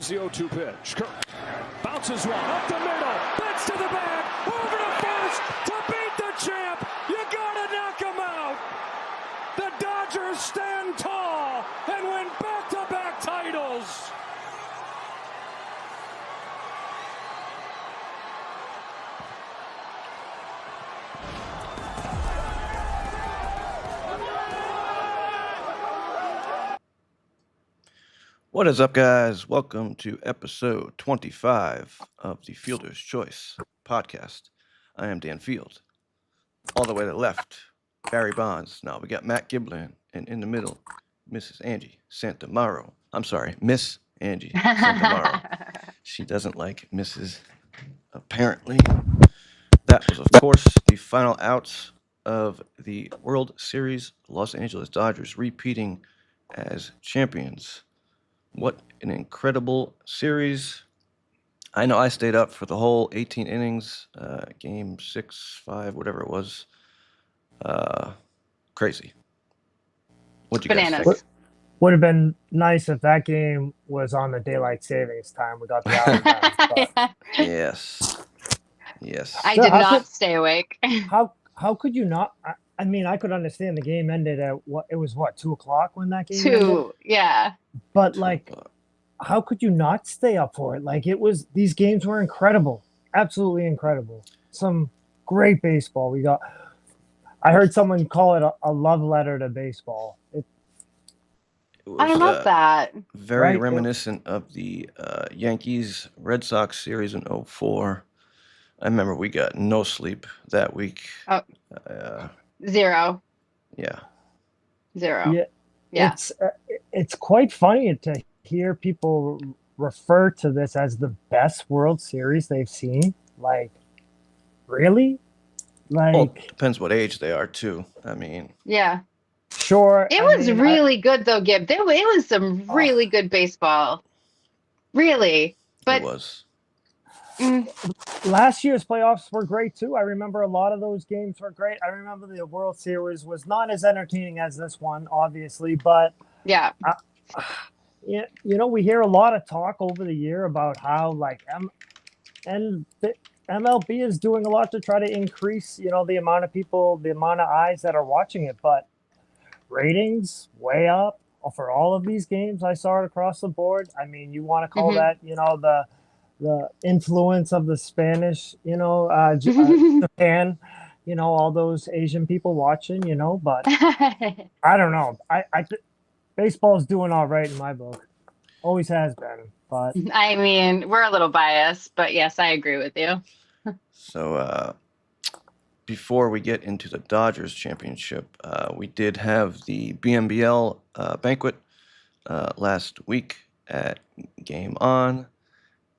The 0-2 pitch. Kirk bounces one up the middle. Bats to the back. Over to first to beat the champ. You gotta knock him out. The Dodgers stand tall and win back-to-back titles. What is up, guys? Welcome to episode 25 of the Fielder's Choice podcast. I am Dan Field. All the way to the left, Barry Bonds. Now we got Matt Giblin, and in the middle, Mrs. Angie Santamaro. I'm sorry, Miss Angie Santamaro. She doesn't like Mrs. Apparently. That was, of course, the final outs of the World Series. Los Angeles Dodgers repeating as champions. What an incredible series. I know I stayed up for the whole 18 innings, game 6, 5, whatever it was. Crazy. What'd you guys think? Would have been nice if that game was on the daylight savings time. We got the hour back. Yes. I did not stay awake. How could you not? I mean, I could understand the game ended at it was 2 o'clock when that game ended? 2, yeah. But how could you not stay up for it? These games were incredible, absolutely incredible. Some great baseball. I heard someone call it a love letter to baseball. I love that. Very reminiscent of the Yankees Red Sox series in 2004. I remember we got no sleep that week. Oh. 0. Yeah. 0. Yeah. It's quite funny to hear people refer to this as the best World Series they've seen. Really? Depends what age they are too. I mean. Yeah. Sure. It was really good though, Gib. It was some really good baseball. Really. But it was. Last year's playoffs were great too. I remember a lot of those games were great. I remember the World Series was not as entertaining as this one, obviously, but yeah. We hear a lot of talk over the year about how and the MLB is doing a lot to try to increase, the amount of people, the amount of eyes that are watching it, but ratings way up for all of these games. I saw it across the board. I mean, you want to call that, the influence of the Spanish, Japan, all those Asian people watching, but I don't know. Baseball's doing all right in my book. Always has been, but I mean, we're a little biased, but yes, I agree with you. So, before we get into the Dodgers championship, we did have the BMBL banquet last week at Game On.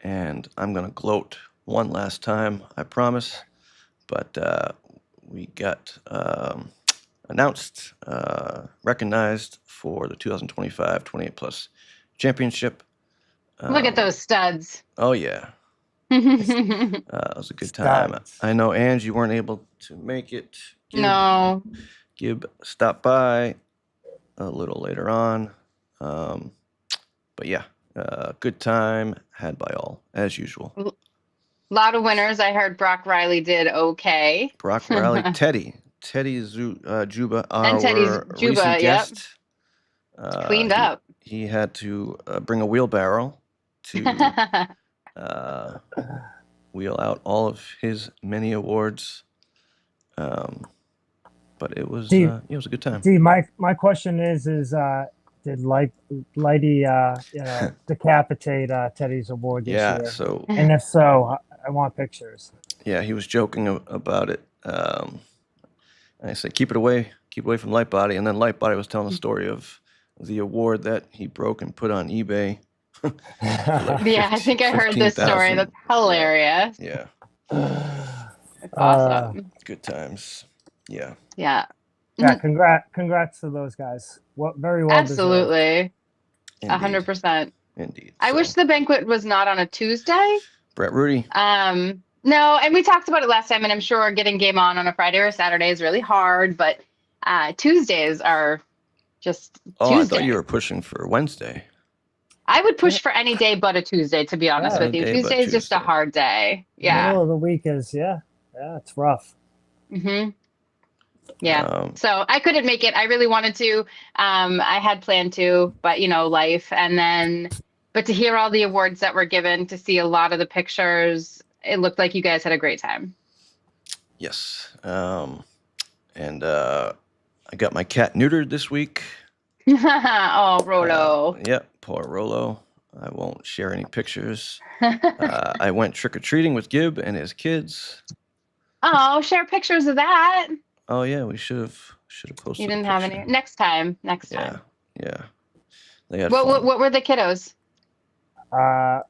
And I'm going to gloat one last time, I promise. But we got announced, recognized for the 2025 28-plus championship. Look at those studs. Oh, yeah. It was a good time. Studs. I know, Ange, you weren't able to make it. No. Gib stopped by a little later on. But yeah. Good time had by all, as usual. A lot of winners. I heard Brock Riley did okay. Brock Riley, Teddy Juba, our recent Juba, guest. Cleaned up. He had to bring a wheelbarrow to wheel out all of his many awards. But it was a good time. See, my question is did Lighty, decapitate Teddy's award this year? So, and if so, I want pictures. Yeah, he was joking about it. I said, keep it away from Lightbody. And then Lightbody was telling the story of the award that he broke and put on eBay. I think I heard this story. That's hilarious. Yeah. It's awesome. Good times. Yeah. Yeah. Yeah, congrats to those guys. Very well Absolutely. 100%. Indeed. I wish the banquet was not on a Tuesday. Brett Rudy. No, and we talked about it last time, and I'm sure getting Game On a Friday or a Saturday is really hard, but Tuesdays are just Tuesday. I thought you were pushing for Wednesday. I would push for any day but a Tuesday, to be honest Yeah. with you. Any day but Tuesday is just a Tuesday. hard day. Yeah. Middle of the week is it's rough. hmm Yeah. Um, So I couldn't make it. I really wanted to. I had planned to, but life. But to hear all the awards that were given, to see a lot of the pictures, it looked like you guys had a great time. yes. And I got my cat neutered this week. Oh, Rolo. Yep, poor Rolo. I won't share any pictures. I went trick-or-treating with Gib and his kids. Oh, share pictures of that. Oh yeah, we should have posted. You didn't a have picture. any. Next time. Yeah, yeah. They had What fun. what were the kiddos?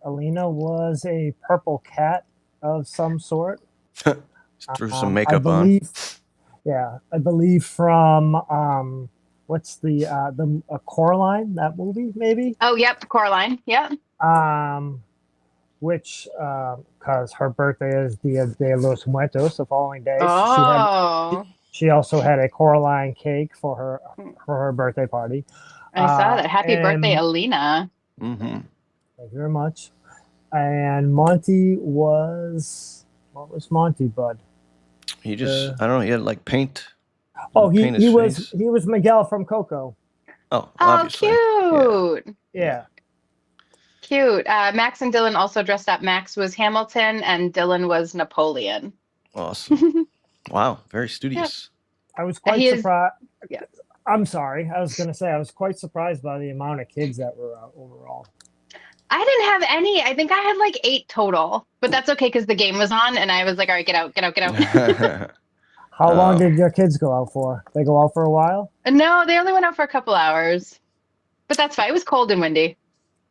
Alina was a purple cat of some sort. Threw some I makeup on. believe, yeah, I believe from what's the Coraline, that movie maybe? Oh, yep, Coraline. Yep. Which because her birthday is Dia de los Muertos, the following day. Oh, She also had a Coraline cake for her birthday party. I saw that. Happy birthday, and Alina. Mm-hmm. Thank you very much. And Monty was what was Monty, bud? He just I don't know. He had like paint. Oh, paint he his was face. he was Miguel from Coco. Oh, Oh, obviously. cute. Yeah. Cute. Max and Dylan also dressed up. Max was Hamilton and Dylan was Napoleon. Awesome. Wow, very studious. I was quite He is- surprised. yeah. I'm sorry. I was going to say I was quite surprised by the amount of kids that were out overall. I didn't have any. I think I had like 8 total, but that's okay because the game was on and I was like, all right, get out, get out, get out. How long did your kids go out for? They go out for a while? No, they only went out for a couple hours, but that's fine. It was cold and windy.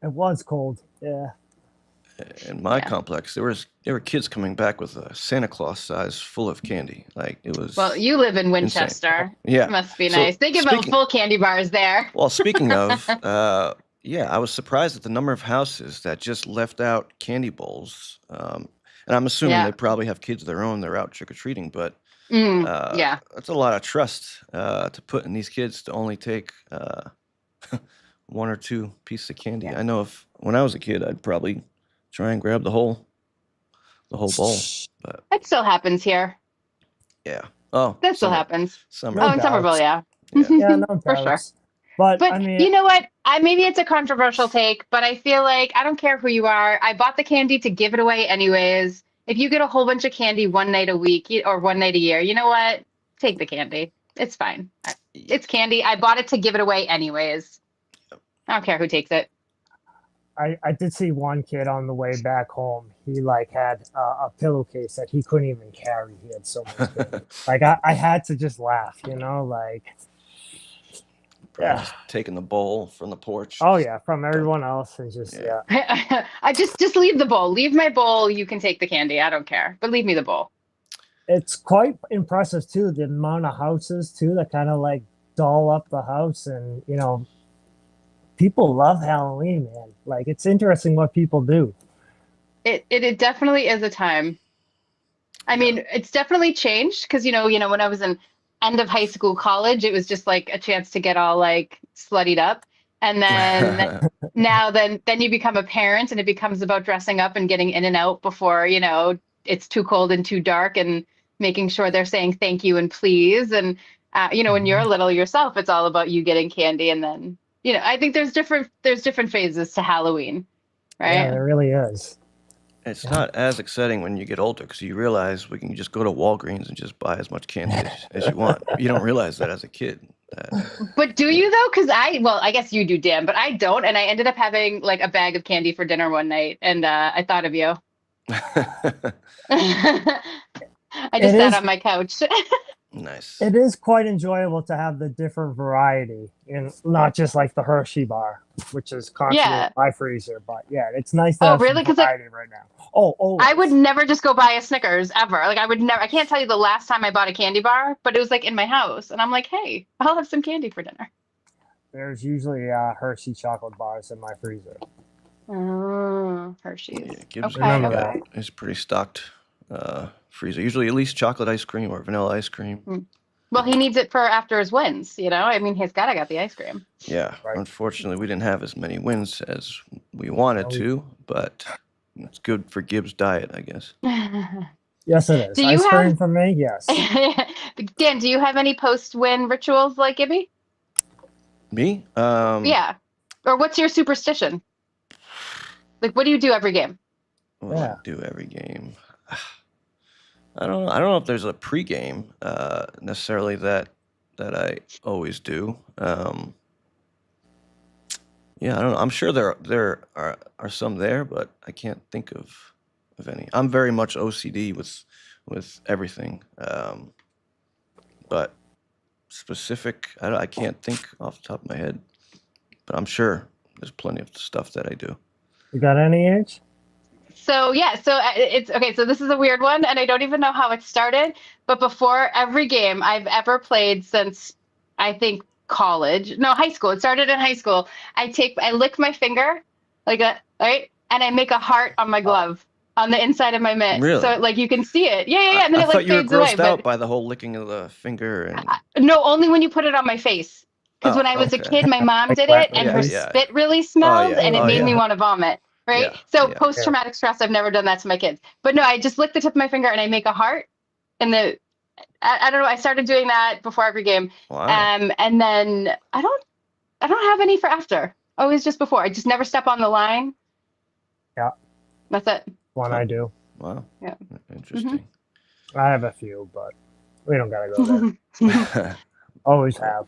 It was cold. Yeah. In my Yeah. complex, there were kids coming back with a Santa Claus size full of candy. Like it was. Well, you live in Winchester. Yeah. Must be So, nice. They give out speaking- full candy bars there. Well, speaking of, yeah, I was surprised at the number of houses that just left out candy bowls. And I'm assuming Yeah. they probably have kids of their own. They're out trick or treating, but Yeah. that's a lot of trust to put in these kids to only take 1 or 2 pieces of candy. Yeah. I know if when I was a kid, I'd probably try and grab the whole bowl. But That still happens here. yeah, oh, That still summer- happens. Summer. No Oh, in Somerville, yeah. Yeah. Yeah, no For sure. doubts. But But I mean, you know what? Maybe it's a controversial take, but I feel like I don't care who you are. I bought the candy to give it away anyways. If you get a whole bunch of candy one night a week or one night a year, you know what? Take the candy. It's fine. It's candy. I bought it to give it away anyways. I don't care who takes it. I did see one kid on the way back home. He like had a pillowcase that he couldn't even carry. He had so much candy. Like I had to just laugh, like. Probably Yeah. just taking the bowl from the porch. Oh yeah, from everyone else and just Yeah. I just leave the bowl. Leave my bowl. You can take the candy. I don't care. But leave me the bowl. It's quite impressive too, the amount of houses too that kind of like doll up the house, and people love Halloween, man. Like it's interesting what people do. It definitely is a time. I mean, it's definitely changed because when I was in end of high school, college, it was just like a chance to get all like sluttied up. And then now then you become a parent and it becomes about dressing up and getting in and out before, it's too cold and too dark and making sure they're saying thank you and please. And when you're little yourself, it's all about you getting candy. And then, I think there's different phases to Halloween, right? Yeah, there really is. It's not as exciting when you get older because you realize we can just go to Walgreens and just buy as much candy as you want. You don't realize that as a kid. But do you though? Because I guess you do, Dan, but I don't. And I ended up having like a bag of candy for dinner one night, and I thought of you. I just sat on my couch. Nice. It is quite enjoyable to have the different variety, and not just like the Hershey bar, which is constantly in my freezer. But yeah, it's nice to have really? some variety right now. Oh, I would never just go buy a Snickers ever. Like I would never. I can't tell you the last time I bought a candy bar, but it was like in my house, and I'm like, hey, I'll have some candy for dinner. There's usually Hershey chocolate bars in my freezer. Oh, Hershey's. Yeah, Gibbs Okay. is pretty stocked freezer. Usually at least chocolate ice cream or vanilla ice cream. Well, he needs it for after his wins, you know? I mean, he's gotta got the ice cream. Yeah, Right. unfortunately, we didn't have as many wins as we wanted to, but it's good for Gibbs' diet, I guess. Yes, it is. Do you Ice cream have for me? Yes. Dan, do you have any post-win rituals like Gibby? Me? Yeah. Or what's your superstition? Like, what do you do every game? What do I do every game? I don't know. I don't know if there's a pregame necessarily that I always do. Yeah, I don't know. I'm sure there are some there, but I can't think of any. I'm very much OCD with everything. But specific, I can't think off the top of my head. But I'm sure there's plenty of stuff that I do. You got any age? So yeah, so it's okay. So this is a weird one, and I don't even know how it started. But before every game I've ever played since I think college, no, high school. It started in high school. I lick my finger like that, right? And I make a heart on my glove on the inside of my mitt, Really? so like you can see it. Yeah. And then I it like thought you were fades away. grossed out by the whole licking of the finger and. No, only when you put it on my face. Because when I was a kid, my mom did it, and her spit really smelled, and it made me want to vomit. Right? Yeah, So yeah. post-traumatic stress, I've never done that to my kids. But no, I just lick the tip of my finger and I make a heart. And I don't know. I started doing that before every game. Wow. And then I don't have any for after. Always just before. I just never step on the line. Yeah. That's it. One I do. Wow. Yeah. Interesting. I have a few, but we don't gotta go there. Always have.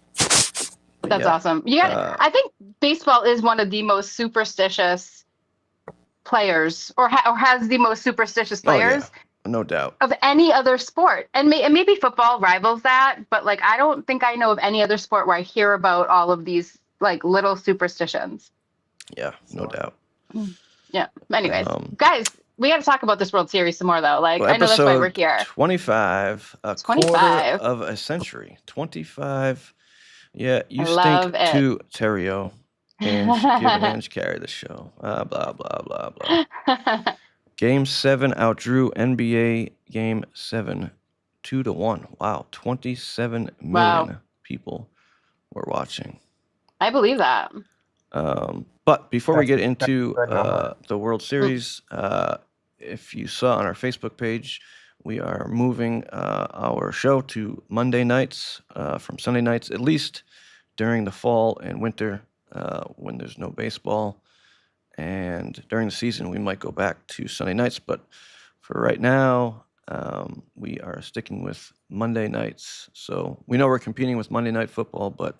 That's awesome. You got. I think baseball is one of the most superstitious players, or has the most superstitious players. Oh, yeah. No doubt. Of any other sport, and maybe football rivals that, but like I don't think I know of any other sport where I hear about all of these like little superstitions. Yeah, no doubt. Yeah. Anyways, guys, we got to talk about this World Series some more though. Like I know that's why we're here. 25, 25. quarter of a century. 25. Yeah, you stink too, Terrio. And give Ange carry the show. Blah, blah, blah, blah. Game 7 outdrew NBA Game 7 2-1. Wow, 27 million people were watching. I believe that. But before we get into the World Series, if you saw on our Facebook page, we are moving our show to Monday nights from Sunday nights, at least during the fall and winter when there's no baseball. And during the season, we might go back to Sunday nights. But for right now, we are sticking with Monday nights. So we know we're competing with Monday Night Football, but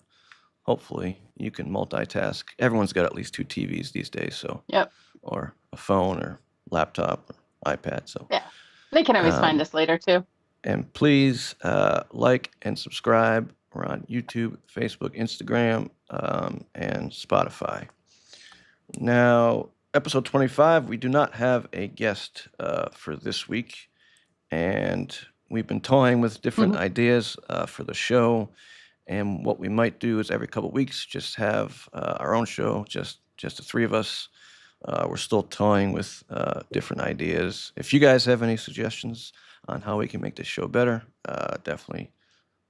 hopefully you can multitask. Everyone's got at least 2 TVs these days, so or a phone or laptop or iPad. So yeah, they can always find us later too. And please like and subscribe. We're on YouTube, Facebook, Instagram, and Spotify. Now, episode 25, we do not have a guest for this week, and we've been toying with different ideas for the show. And what we might do is every couple of weeks just have our own show, just the 3 of us. We're still toying with different ideas. If you guys have any suggestions on how we can make this show better, definitely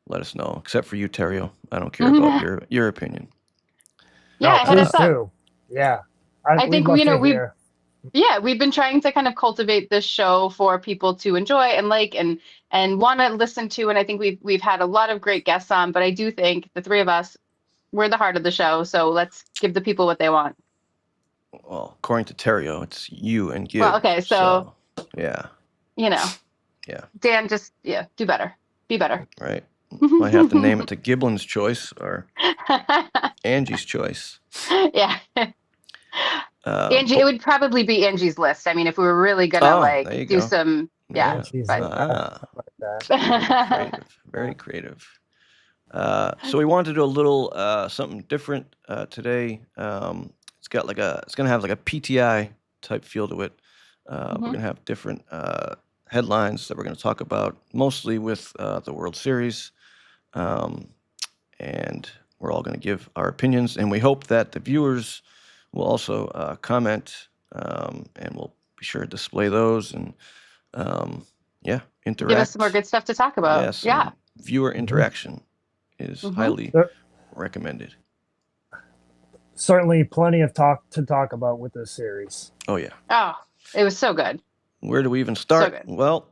let us know. Except for you, Terrio. I don't care about your opinion. Yeah, hit us up. Yeah. I think we've been trying to kind of cultivate this show for people to enjoy and like and want to listen to, and I think we've had a lot of great guests on, but I do think the 3 of us, we're the heart of the show, so let's give the people what they want. Well, according to Terrio, it's you and Gibbs. Well, okay, so yeah. You know. Yeah. Dan, just do better. Be better. Right. Might have to name it to Giblin's choice or Angie's choice. Yeah. Angie, it would probably be Angie's list. I mean, if we were really gonna do some, very creative. So we wanted to do a little something different today. It's gonna have like a PTI type feel to it. We're gonna have different headlines that we're gonna talk about, mostly with the World Series, and we're all gonna give our opinions, and we hope that the viewers will also comment, and we'll be sure to display those and interact. Give us some more good stuff to talk about. Yes, yeah. viewer interaction is highly There- recommended. Certainly plenty of talk to talk about with this series. Oh yeah. Oh, it was so good. Where do we even start? good. Well,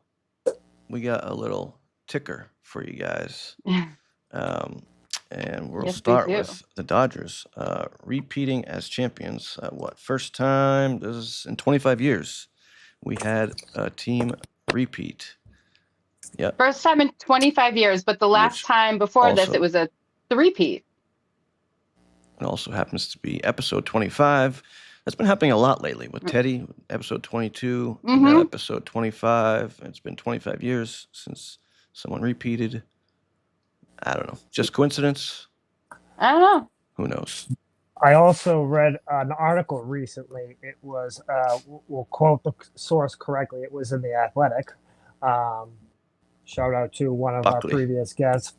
we got a little ticker for you guys. And we'll Yes, we start do. with the Dodgers repeating as champions. First time? This is in 25 years. We had a team repeat. Yep. First time in 25 years, but the last Which time before this, also- it was a three-peat. It also happens to be episode 25. That's been happening a lot lately with Teddy, episode 22, and now episode 25. It's been 25 years since someone repeated. I don't know. Just coincidence? I don't know. Who knows? I also read an article recently. It was, we'll quote the source correctly. It was in The Athletic. Shout out to one of Buckley. our previous guests,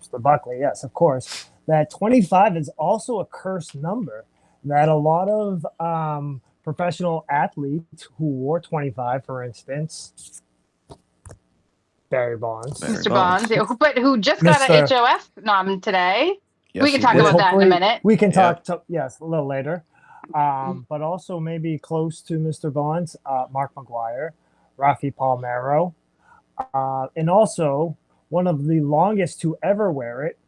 Mr. Buckley. Yes, of course. That 25 is also a cursed number. That a lot of professional athletes who wore 25, for instance, Barry Bonds. Barry Mr. Bonds. Bonds, but who just got an HOF nom today. Yes, We can he talk did. about that in a Hopefully minute. We can Yeah. talk, yes, a little later. But also maybe close to Mr. Bonds, Mark McGuire, Rafi Palmeiro, and also one of the longest to ever wear it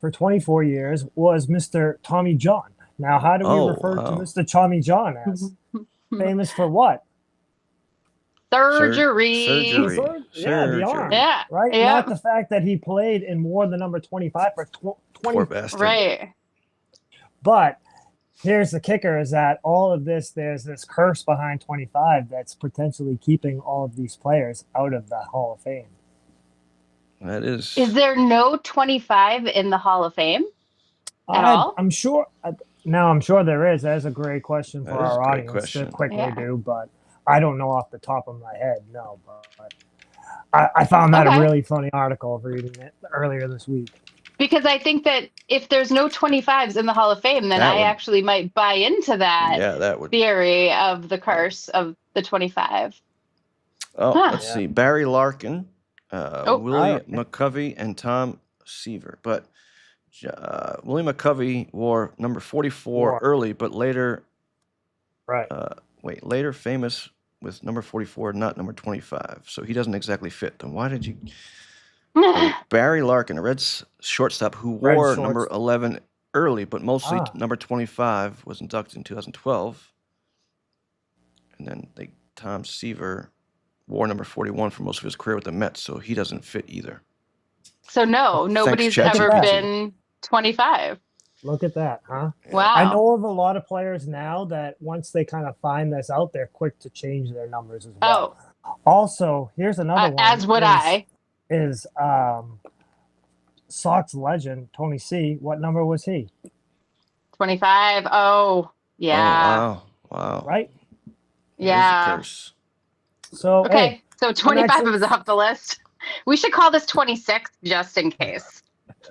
for 24 years was Mr. Tommy John. Now, how do we Oh, refer to wow. Mr. Tommy John as? Famous for what? Surgery. Yeah, the arm. Yeah. Right? Yeah. Not the fact that he played and wore the number 25 for 20. Poor bastard. Right. But here's the kicker is that all of this, there's this curse behind 25 that's potentially keeping all of these players out of the Hall of Fame. That is. Is there no 25 in the Hall of Fame at all? I'm sure. Now, I'm sure there is. That's a great question for That is a our great audience question. to quickly Yeah. do, but I don't know off the top of my head. No, but I found that Okay. a really funny article of reading it earlier this week. Because I think that if there's no 25s in the Hall of Fame, then That I would- actually might buy into that Yeah, that would. theory of the curse of the 25. Oh, Huh. let's Yeah. see. Barry Larkin, Willie okay. McCovey, and Tom Seaver. But Willie McCovey wore number 44 Wore. early, but later, Right. later famous with number 44, not number 25. So he doesn't exactly fit. Then why did you? Barry Larkin, a Reds shortstop who Red wore shorts. number 11 early, but mostly Ah. number 25 was inducted in 2012. And then Tom Seaver wore number 41 for most of his career with the Mets, so he doesn't fit either. So no, nobody's ever ChatGPT. been 25. Look at that, huh? Wow. I know of a lot of players now that once they kind of find this out, they're quick to change their numbers as well. Oh, Also, here's another one. as would I. Is Sox legend Tony C. What number was he? 25. Oh, yeah. Oh, wow. Right. There's a Yeah. curse. So Okay. hey, So 25 actually- is off the list. We should call this 26 just in case.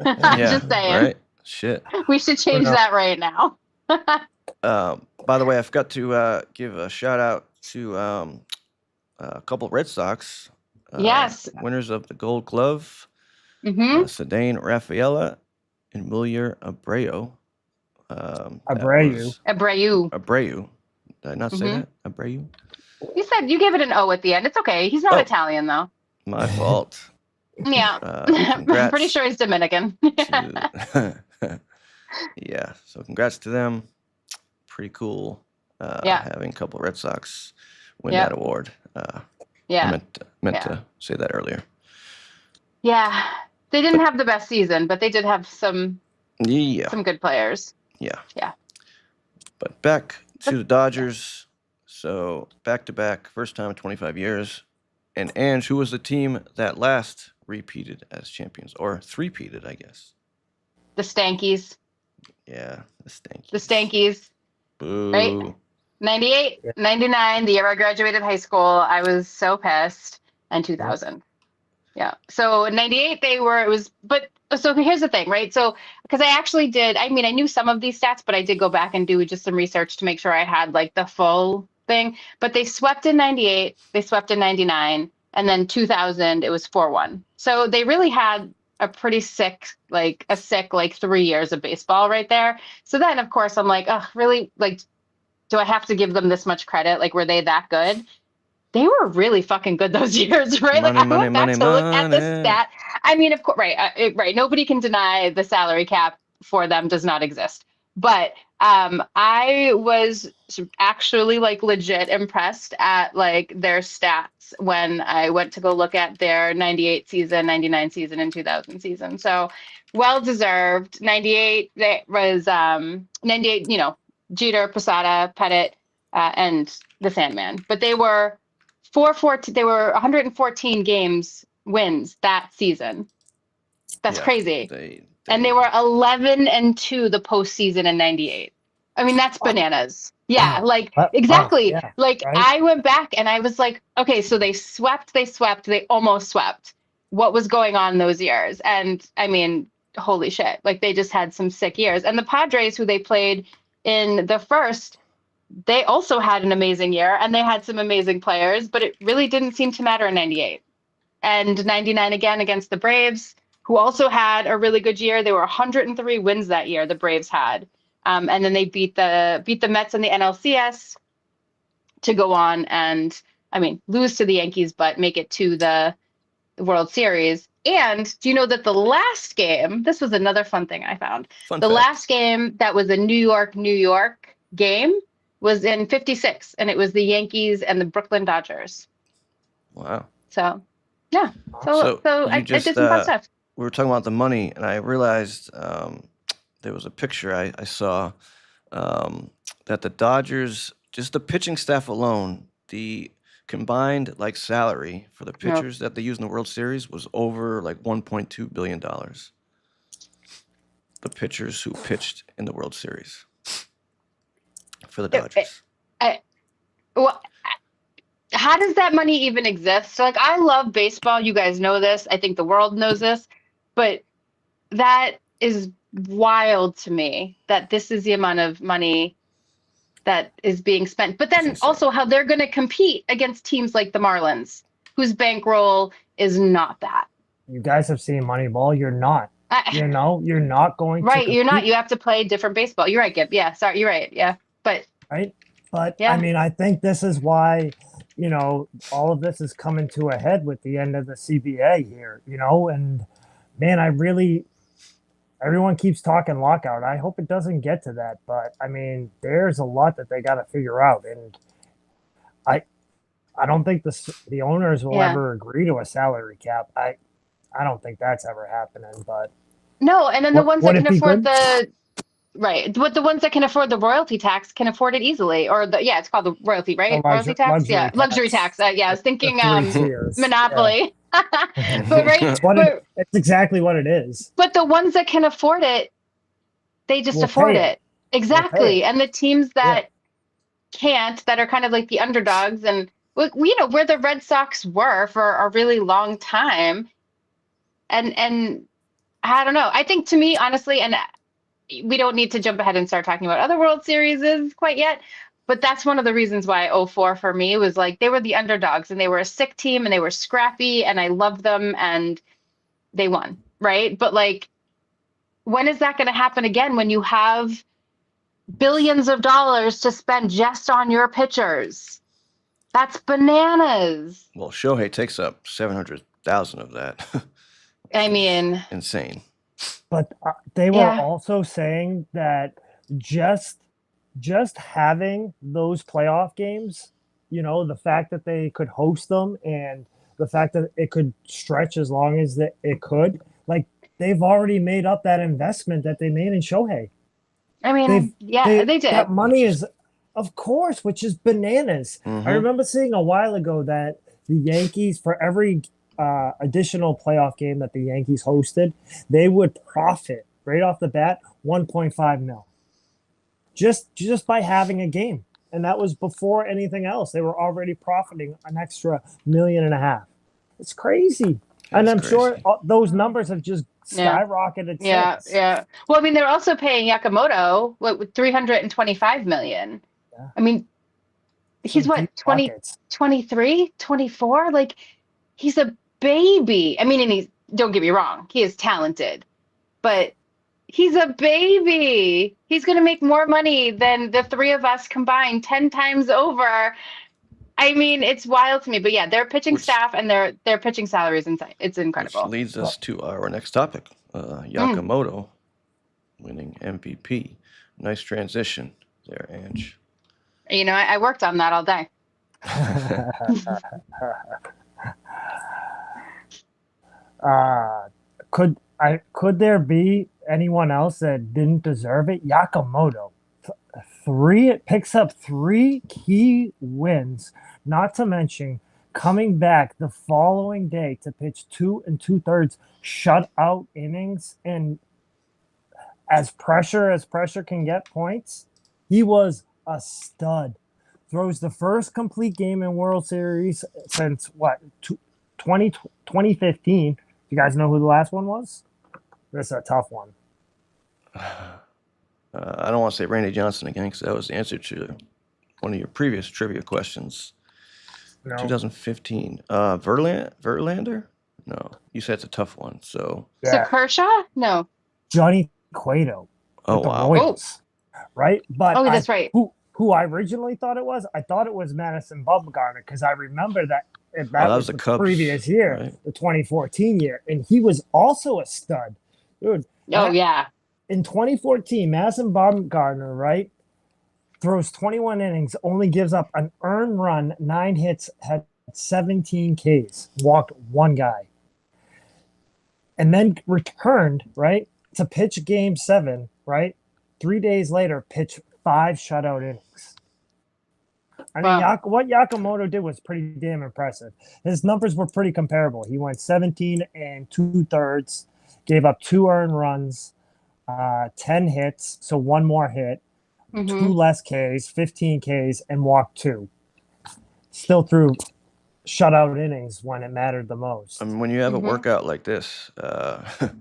Yeah, Just saying. right? Shit. We should change no. that right now. By the way, I forgot to give a shout out to a couple Red Sox. Yes. Winners of the Gold Glove, Hmm. Sedane Rafaela and Wilyer Abreu. That Abreu. was- Abreu. Abreu. Did I not say Mhm. that? Abreu? You said you gave it an O at the end. It's okay. He's not Oh. Italian though. My fault. Yeah. I'm Congrats pretty sure he's Dominican. to- yeah, so congrats to them. Pretty cool Yeah. having a couple Red Sox win Yeah. that award. I Yeah. meant Yeah. to say that earlier. Yeah. They didn't have the best season, but they did have some Yeah. good players. Yeah. Yeah. But back to the Dodgers. So back to back, first time in 25 years. And Ange, who was the team that last repeated as champions, or three-peated, I guess. The Stankies. Yeah, the Stankies. The Stankies. Boo. right? 98, 99, the year I graduated high school, I was so pissed. And 2000. Yeah. So in 98, so here's the thing, right? So, because I actually I knew some of these stats, but I did go back and do just some research to make sure I had like the full thing. But they swept in 98, they swept in 99, And then 2000, it was 4-1. So they really had a pretty sick, like 3 years of baseball right there. So then, of course, I'm like, oh, really? Like, do I have to give them this much credit? Like, were they that good? They were really fucking good those years, right? Money, Like, I money, went back money, to look at the money. stat. I mean, of course, right, right. Nobody can deny the salary cap for them does not exist. But I was actually like legit impressed at like their stats when I went to go look at their 98 season, 99 season, and 2000 season. So well deserved. 98, that was 98, you know, Jeter, Posada, Pettit, and the Sandman. But they were 414. They were 114 games wins that season. That's Yeah, crazy. And they were 11-2 the postseason in 98. I mean, that's bananas. Yeah, like exactly. Yeah, like right? I went back and I was like, okay, so they almost swept. What was going on those years? And I mean, holy shit. Like they just had some sick years. And the Padres, who they played in the first, they also had an amazing year and they had some amazing players, but it really didn't seem to matter in 98. And 99 again against the Braves, who also had a really good year. They were 103 wins that year, the Braves had. And then they beat the Mets in the NLCS to go on and, I mean, lose to the Yankees, but make it to the World Series. And do you know that the last game, this was another fun thing I found. Fun the fact. last game that was a New York game was in 56, and it was the Yankees and the Brooklyn Dodgers. Wow. So, yeah. So I did some fun stuff. We were talking about the money, and I realized there was a picture I saw that the Dodgers, just the pitching staff alone, the combined like salary for the pitchers that they used in the World Series was over like $1.2 billion. The pitchers who pitched in the World Series for the Dodgers. Well, how does that money even exist? Like, I love baseball. You guys know this. I think the world knows this. But that is wild to me that this is the amount of money that is being spent. But then also how they're going to compete against teams like the Marlins, whose bankroll is not that. You guys have seen Moneyball. You're not. You're not going to. Right. You're not. You have to play different baseball. You're right, Gib. Yeah. Sorry. You're right. Yeah. But. Right. But yeah. I mean, I think this is why, you know, all of this is coming to a head with the end of the CBA here, you know, and man, everyone keeps talking lockout. I hope it doesn't get to that, but I mean, there's a lot that they got to figure out. And I don't think the owners will ever agree to a salary cap. I don't think that's ever happening, but no. And then the ones that can afford the ones that can afford the royalty tax can afford it easily, or it's called the royalty, right? Royalty tax. Luxury tax. I was thinking Monopoly. But it's exactly what it is. But the ones that can afford it, they just afford it. Exactly. And the teams that can't, that are kind of like the underdogs, and you know where the Red Sox were for a really long time, and I don't know. I think, to me, honestly, and we don't need to jump ahead and start talking about other World Series quite yet, but that's one of the reasons why 04 for me was like they were the underdogs and they were a sick team and they were scrappy and I loved them and they won, right? But like, when is that going to happen again when you have billions of dollars to spend just on your pitchers? That's bananas. Well, Shohei takes up 700,000 of that. I mean, insane. But they were also saying that just having those playoff games, you know, the fact that they could host them and the fact that it could stretch as long as it could, like they've already made up that investment that they made in Shohei. I mean, they did. That money is, of course, which is bananas. Mm-hmm. I remember seeing a while ago that the Yankees, for every additional playoff game that the Yankees hosted, they would profit right off the bat $1.5 million just by having a game, and that was before anything else. They were already profiting an extra $1.5 million. It's crazy, and I'm sure those numbers have just skyrocketed. Yeah. Well, I mean, they're also paying Yamamoto with $325 million. Yeah. I mean, he's what, 23, 24? Like, he's a baby. I mean, and don't get me wrong, he is talented, but he's a baby. He's going to make more money than the three of us combined 10 times over. I mean, it's wild to me. But yeah, their pitching staff and their pitching salaries insane. It's Which incredible. leads us to our next topic. Yakamoto winning MVP. Nice transition there, Ange. You know, I worked on that all day. Could there be anyone else that didn't deserve it? Yakamoto, picks up 3 key wins, not to mention coming back the following day to pitch 2 2/3 shutout innings, and as pressure can get points, he was a stud. Throws the first complete game in World Series since 2015. You guys know who the last one was? This is a tough one. I don't want to say Randy Johnson again because that was the answer to one of your previous trivia questions. No. 2015. Verlander? No. You said it's a tough one. So. Is it Kershaw? No. Johnny Cueto. Oh, the wow. Royals, right? But that's right. Who I originally thought it was? I thought it was Madison Bumgarner because I remember that was the the Cubs, previous year, right? The 2014 year, and he was also a stud, dude. Oh, yeah. In 2014, Madison Bumgarner, right, throws 21 innings, only gives up an earned run, 9 hits, had 17 Ks, walked 1 guy, and then returned, right, to pitch Game 7, right? 3 days later, pitch 5 shutout innings. I mean, Wow. what Yakamoto did was pretty damn impressive. His numbers were pretty comparable. He went 17 2/3, gave up 2 earned runs, 10 hits, so 1 more hit, 2 less Ks, 15 Ks, and walked 2. Still threw shutout innings when it mattered the most. I mean, when you have a workout like this,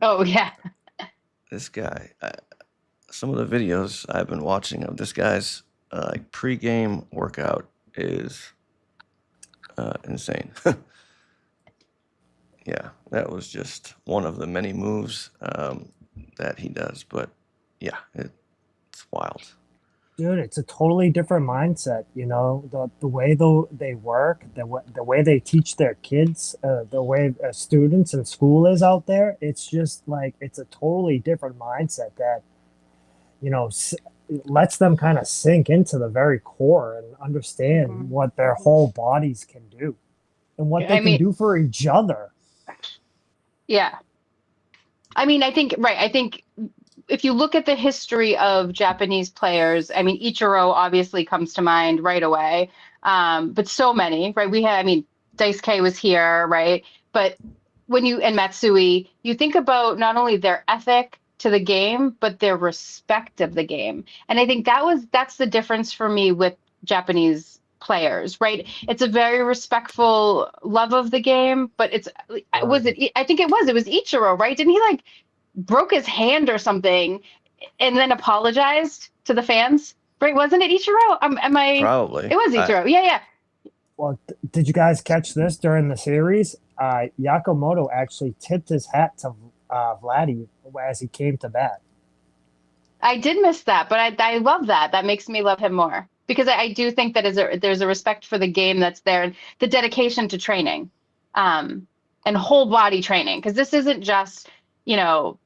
Oh, yeah. this guy, some of the videos I've been watching of this guy's pre-game workout is insane. Yeah, that was just one of the many moves that he does. But yeah, it's wild. Dude, it's a totally different mindset. You know, the way they work, the way they teach their kids, the way students in school is out there. It's just like it's a totally different mindset that, you know, lets them kind of sink into the very core and understand what their whole bodies can do and what they can do for each other. Yeah. I mean, I think if you look at the history of Japanese players, I mean, Ichiro obviously comes to mind right away. But so many, right? Daisuke was here, right? But and Matsui, you think about not only their ethic to the game, but their respect of the game. And I think that's the difference for me with Japanese players, right? It's a very respectful love of the game, but I think it was Ichiro, right? Didn't he broke his hand or something and then apologized to the fans? Right? Wasn't it Ichiro? Am I? Probably. It was Ichiro. Yeah. Well, did you guys catch this during the series? Yakamoto actually tipped his hat to Vladdy as he came to bat. I did miss that, but I love that. That makes me love him more because I do think that there's a respect for the game that's there and the dedication to training, and whole body training. Because this isn't just, you know,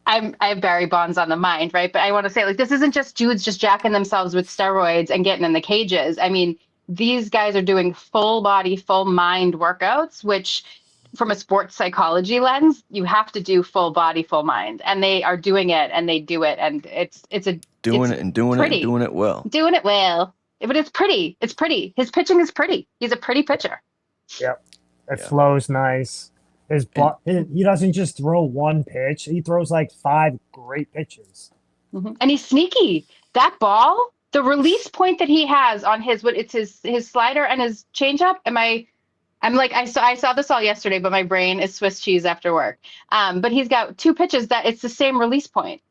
I have Barry Bonds on the mind, right? But I want to say this isn't just dudes just jacking themselves with steroids and getting in the cages. I mean, these guys are doing full body, full mind workouts, which from a sports psychology lens, you have to do full body, full mind, and they are doing it, and they do it, and it's doing it and doing it well. Doing it well, but it's pretty. It's pretty. His pitching is pretty. He's a pretty pitcher. Yep, it flows nice. He doesn't just throw one pitch; he throws 5 great pitches. And he's sneaky. That ball, the release point that he has on his slider and his changeup. I saw this all yesterday, but my brain is Swiss cheese after work. But he's got 2 pitches that it's the same release point.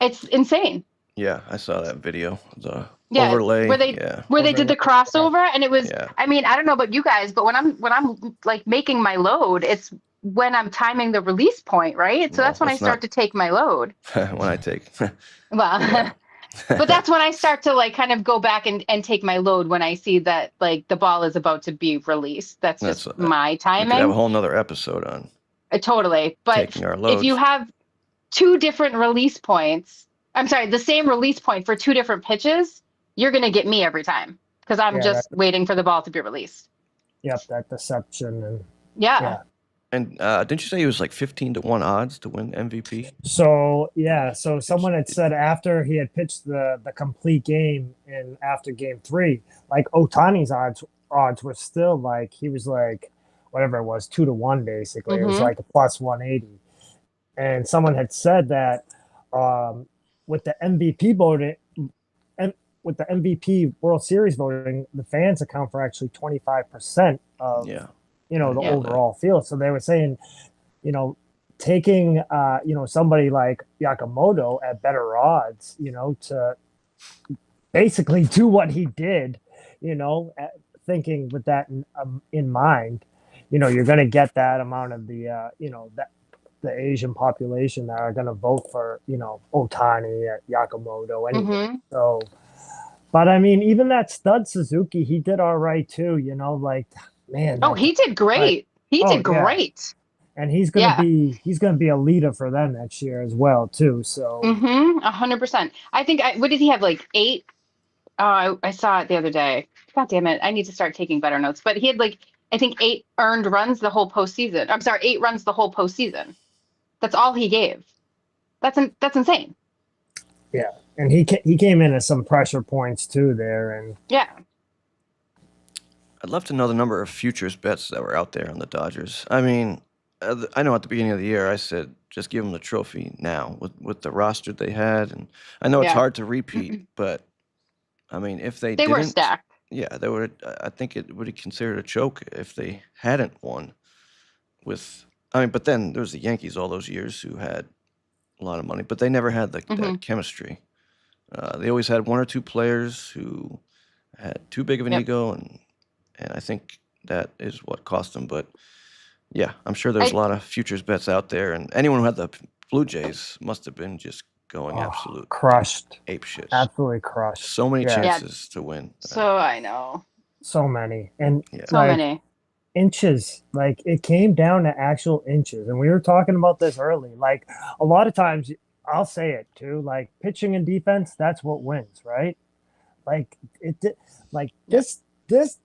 It's insane. Yeah, I saw that video. The Yeah, overlay. where they Yeah. where they did the crossover, and it was. Yeah. I mean, I don't know about you guys, but when I'm like making my load, it's when I'm timing the release point, right? So Well, that's when I let's start not to take my load. when I take. Well, Yeah. but that's when I start to like kind of go back and take my load when I see that like the ball is about to be released. That's That's just my we could have a timing. whole nother episode on Totally. But taking our if you loads. have two different release points, I'm sorry, the same release point for two different pitches, you're going to get me every time because I'm Yeah, just waiting for the ball to be released. yep, that deception and Yeah. yeah. And didn't you say it was like 15-1 odds to win MVP? So yeah, so someone had said after he had pitched the complete game and after game 3, like Otani's odds were still like he was like whatever it was 2-1 basically. It was like a plus 180, and someone had said that with the MVP voting and with the MVP World Series voting, the fans account for actually 25% of Yeah. the Yeah. overall field. So they were saying, taking somebody like Yakamoto at better odds, to basically do what he did, thinking with that in mind, you're going to get that amount of that the Asian population that are going to vote for Otani, Yakamoto anyway. So, but I mean, even that stud Suzuki, he did all right too. Like, man. Oh, he did great. He did great. And he's gonna be a leader for them next year as well too. So 100%. I think what did he have, like 8? Oh, I saw it the other day. God damn it. I need to start taking better notes. But he had like I think 8 earned runs the whole postseason. I'm sorry, 8 runs the whole postseason. That's all he gave. That's insane. yeah, and he came in at some pressure points too there, and yeah. I'd love to know the number of futures bets that were out there on the Dodgers. I mean, I know at the beginning of the year I said just give them the trophy now with the roster they had, and I know it's hard to repeat, but I mean if they were didn't, stacked. yeah, they would. I think it would be considered a choke if they hadn't won. But then there was the Yankees all those years who had a lot of money, but they never had that chemistry. They always had one or two players who had too big of an ego, and I think that is what cost them. But yeah, I'm sure there's a lot of futures bets out there, and anyone who had the Blue Jays must have been just going absolute crushed, ape shit, absolutely crushed. So many chances to win. So I know. So many, and so many inches. Like it came down to actual inches, and we were talking about this early. Like a lot of times, I'll say it too. Like pitching and defense, that's what wins, right? Like this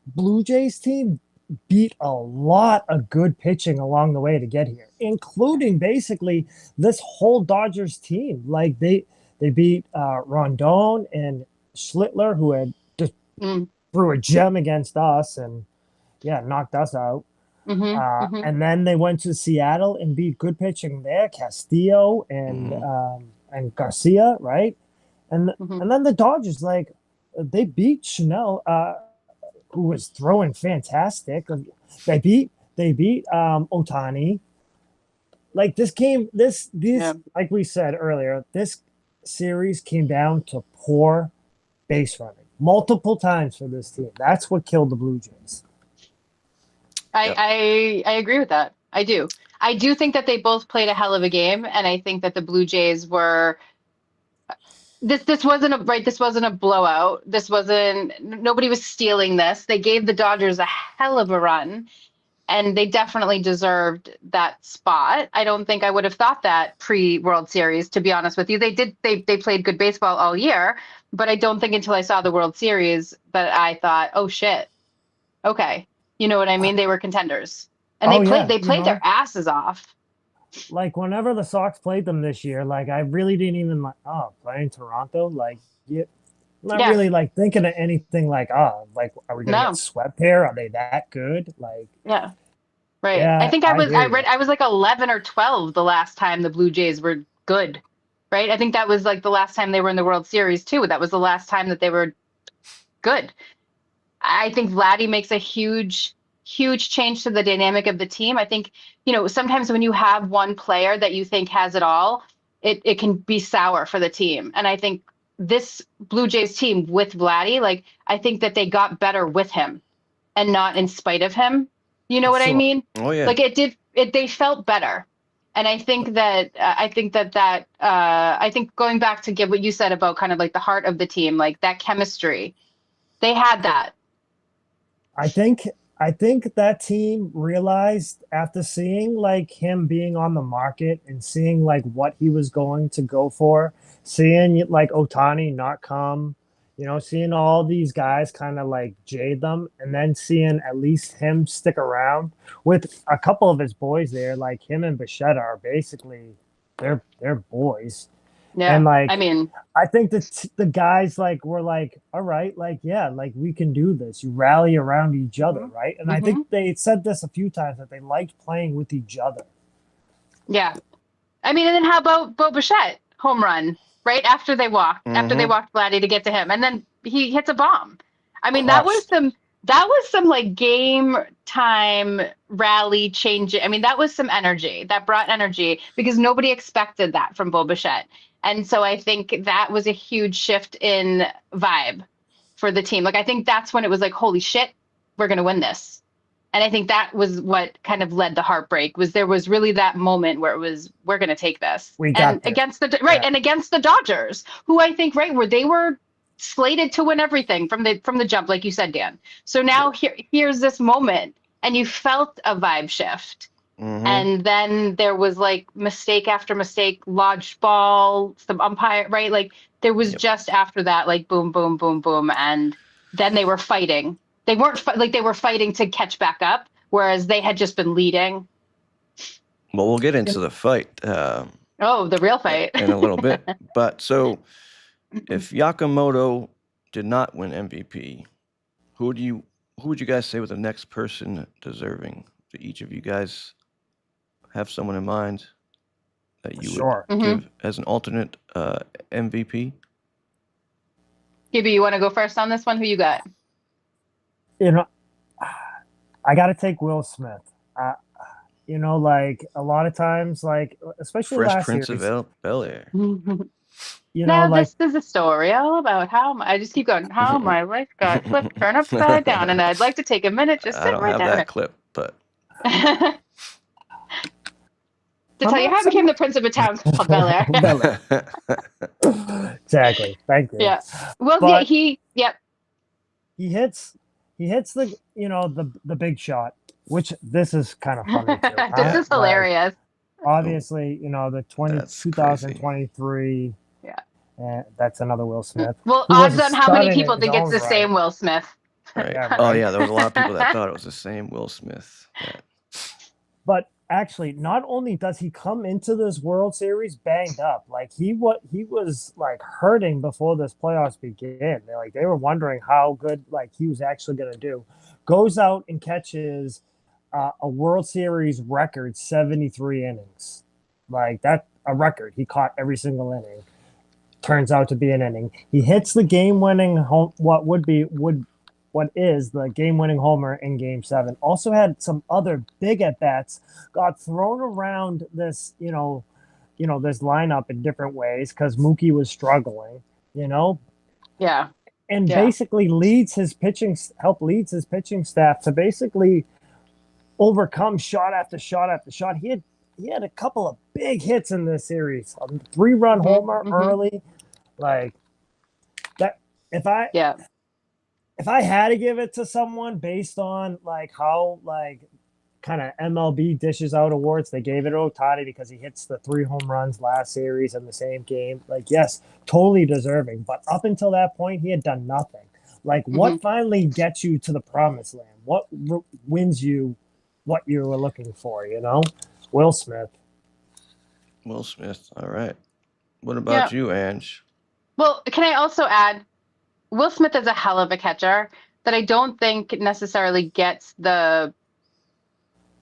Blue Jays team beat a lot of good pitching along the way to get here, including basically this whole Dodgers team. Like they beat Rondon and Schlittler, who had just threw a gem against us and knocked us out. And then they went to Seattle and beat good pitching there, Castillo and Garcia, right? And then the Dodgers, like they beat Chanel, who was throwing fantastic. They beat Otani. Like this game, like we said earlier, this series came down to poor base running multiple times for this team. That's what killed the Blue Jays. I agree with that. I do think that they both played a hell of a game, and I think that the Blue Jays were. This wasn't a blowout. Nobody was stealing this. They gave the Dodgers a hell of a run, and they definitely deserved that spot. I don't think I would have thought that pre-World Series, to be honest with you. They played good baseball all year, but I don't think until I saw the World Series that I thought, oh shit, okay. You know what I mean? They were contenders, and they played their asses off. Like whenever the Sox played them this year, like I really didn't even playing Toronto, like really like thinking of anything like are we gonna get swept here? Are they that good? Like right. Yeah, I think I was like 11 or 12 the last time the Blue Jays were good, right? I think that was like the last time they were in the World Series too. That was the last time that they were good. I think Vladdy makes a huge change to the dynamic of the team. I think, sometimes when you have one player that you think has it all, it can be sour for the team. And I think this Blue Jays team with Vladdy, like I think that they got better with him and not in spite of him. You know what I Sure. mean? Oh yeah. Like they felt better. And I think that I think going back to give what you said about kind of like the heart of the team, like that chemistry, they had that. I think that team realized after seeing like him being on the market and seeing like what he was going to go for, seeing like Ohtani not come, seeing all these guys kind of like jade them, and then seeing at least him stick around with a couple of his boys there, like him and Bichette are basically they're boys. Yeah. And like I mean, I think that the guys like were like, all right, like yeah, like we can do this. You rally around each other, right? And I think they said this a few times that they liked playing with each other. yeah. I mean, and then how about Bo Bichette home run right after they walked Vladdy to get to him, and then he hits a bomb. I mean, that was some like game time rally change. I mean, that was some energy that brought energy because nobody expected that from Bo Bichette. And so I think that was a huge shift in vibe for the team. Like, I think that's when it was like, holy shit, we're going to win this. And I think that was what kind of led the heartbreak was there was really that moment where it was, we're going to take this. Against the Dodgers, who I think, right, where they were slated to win everything from the jump, like you said, Dan. So now here's this moment and you felt a vibe shift. And then there was like mistake after mistake, lodged ball, some umpire, right? Like there was just after that, like boom, boom, boom, boom. And then they were fighting. They weren't they were fighting to catch back up, whereas they had just been leading. Well, we'll get into the fight. The real fight. In a little bit. But so if Yakamoto did not win MVP, who would you guys say was the next person deserving? Do each of you guys have someone in mind that you would give as an alternate MVP? Gibby, you want to go first on this one? Who you got? I got to take Will Smith. Like a lot of times, like especially Fresh last Prince series, of Bel-Air. This is a story all about how I just keep going. How my life got flipped, turned upside down, and I'd like to take a minute just sit right there. I don't have that clip, but to tell you how I became the prince of a town called Bel-Air. Exactly. Thank you. Yeah. Well, he hits the the big shot, which this is kind of funny too. This is hilarious. Obviously, the 2023. Yeah. That's another Will Smith. Well, odds on how many people think it's the same Will Smith. Right. Oh yeah, there was a lot of people that thought it was the same Will Smith. Yeah. But actually, not only does he come into this World Series banged up, like he was like hurting before this playoffs began. They were wondering how good like he was actually going to do. Goes out and catches a World Series record 73 innings. Like that, a record. He caught every single inning. Turns out to be an inning. He hits the game-winning what is the game-winning homer in Game 7. Also had some other big at-bats, got thrown around this, this lineup in different ways because Mookie was struggling, Yeah. And basically leads his pitching staff to basically overcome shot after shot after shot. He had a couple of big hits in this series. A 3-run homer early. Like that if I had to give it to someone based on like how like kind of MLB dishes out awards, they gave it to Ohtani because he hits the 3 home runs last series in the same game. Like, yes, totally deserving. But up until that point, he had done nothing. Like, what finally gets you to the promised land? What wins you what you were looking for, Will Smith. Will Smith. All right. What about you, Ange? Well, can I also add, Will Smith is a hell of a catcher that I don't think necessarily gets the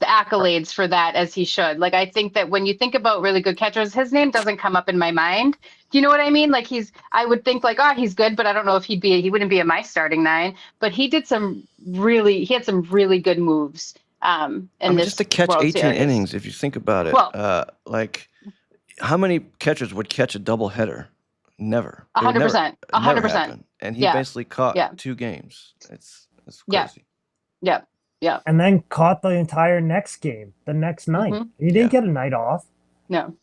accolades for that as he should. Like, I think that when you think about really good catchers, his name doesn't come up in my mind. Do you know what I mean? Like I would think like, oh, he's good, but I don't know if he wouldn't be in my starting 9, but he had some really good moves. Just to catch World 18 Series. innings, if you think about it, Well, like how many catchers would catch a doubleheader? Never. It would 100%. never 100%. happen. And he Yeah. basically caught Yeah. 2 games. It's Yeah. crazy. Yep. Yep. And then caught the entire next game, the next night. Mhm. He didn't Yeah. get a night off. No.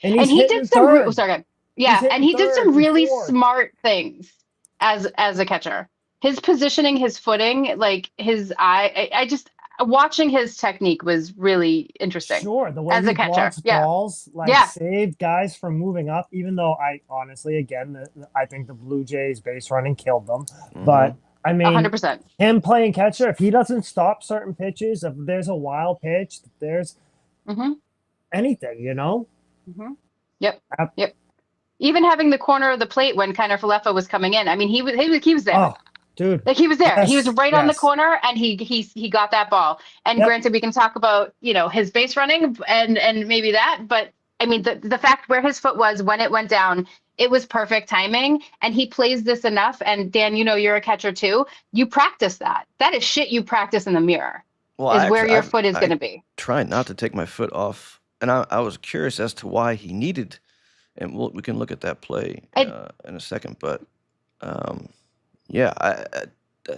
And And he's he hitting did some third. sorry. He's Yeah, and hitting he did third some and really fourth. smart things as a catcher. His positioning, his footing, like his eye. I just watching his technique was really interesting. Sure, the way As he a catcher. blocks Yeah. balls, like Yeah. saved guys from moving up. Even though I honestly, again, I think the Blue Jays base running killed them. Mhm. But I mean, 100%. him playing catcher, if he doesn't stop certain pitches, if there's a wild pitch, if there's Mm-hmm. anything, you know. Mm-hmm. Yep. Ab- Yep. Even having the corner of the plate when kind of Falefa was coming in. I mean, he was there. Oh, dude, Like he was there. He was Yes, right on the yes. corner, and he got that ball. And Yep. granted, we can talk about his base running and maybe that, but I mean the fact where his foot was when it went down, it was perfect timing. And he plays this enough. And Dan, you're a catcher too. You practice that. That is shit you practice in the mirror. Well, Is where your foot is going to be. Try not to take my foot off. And I was curious as to why he needed, and we can look at that play in a second. But yeah, I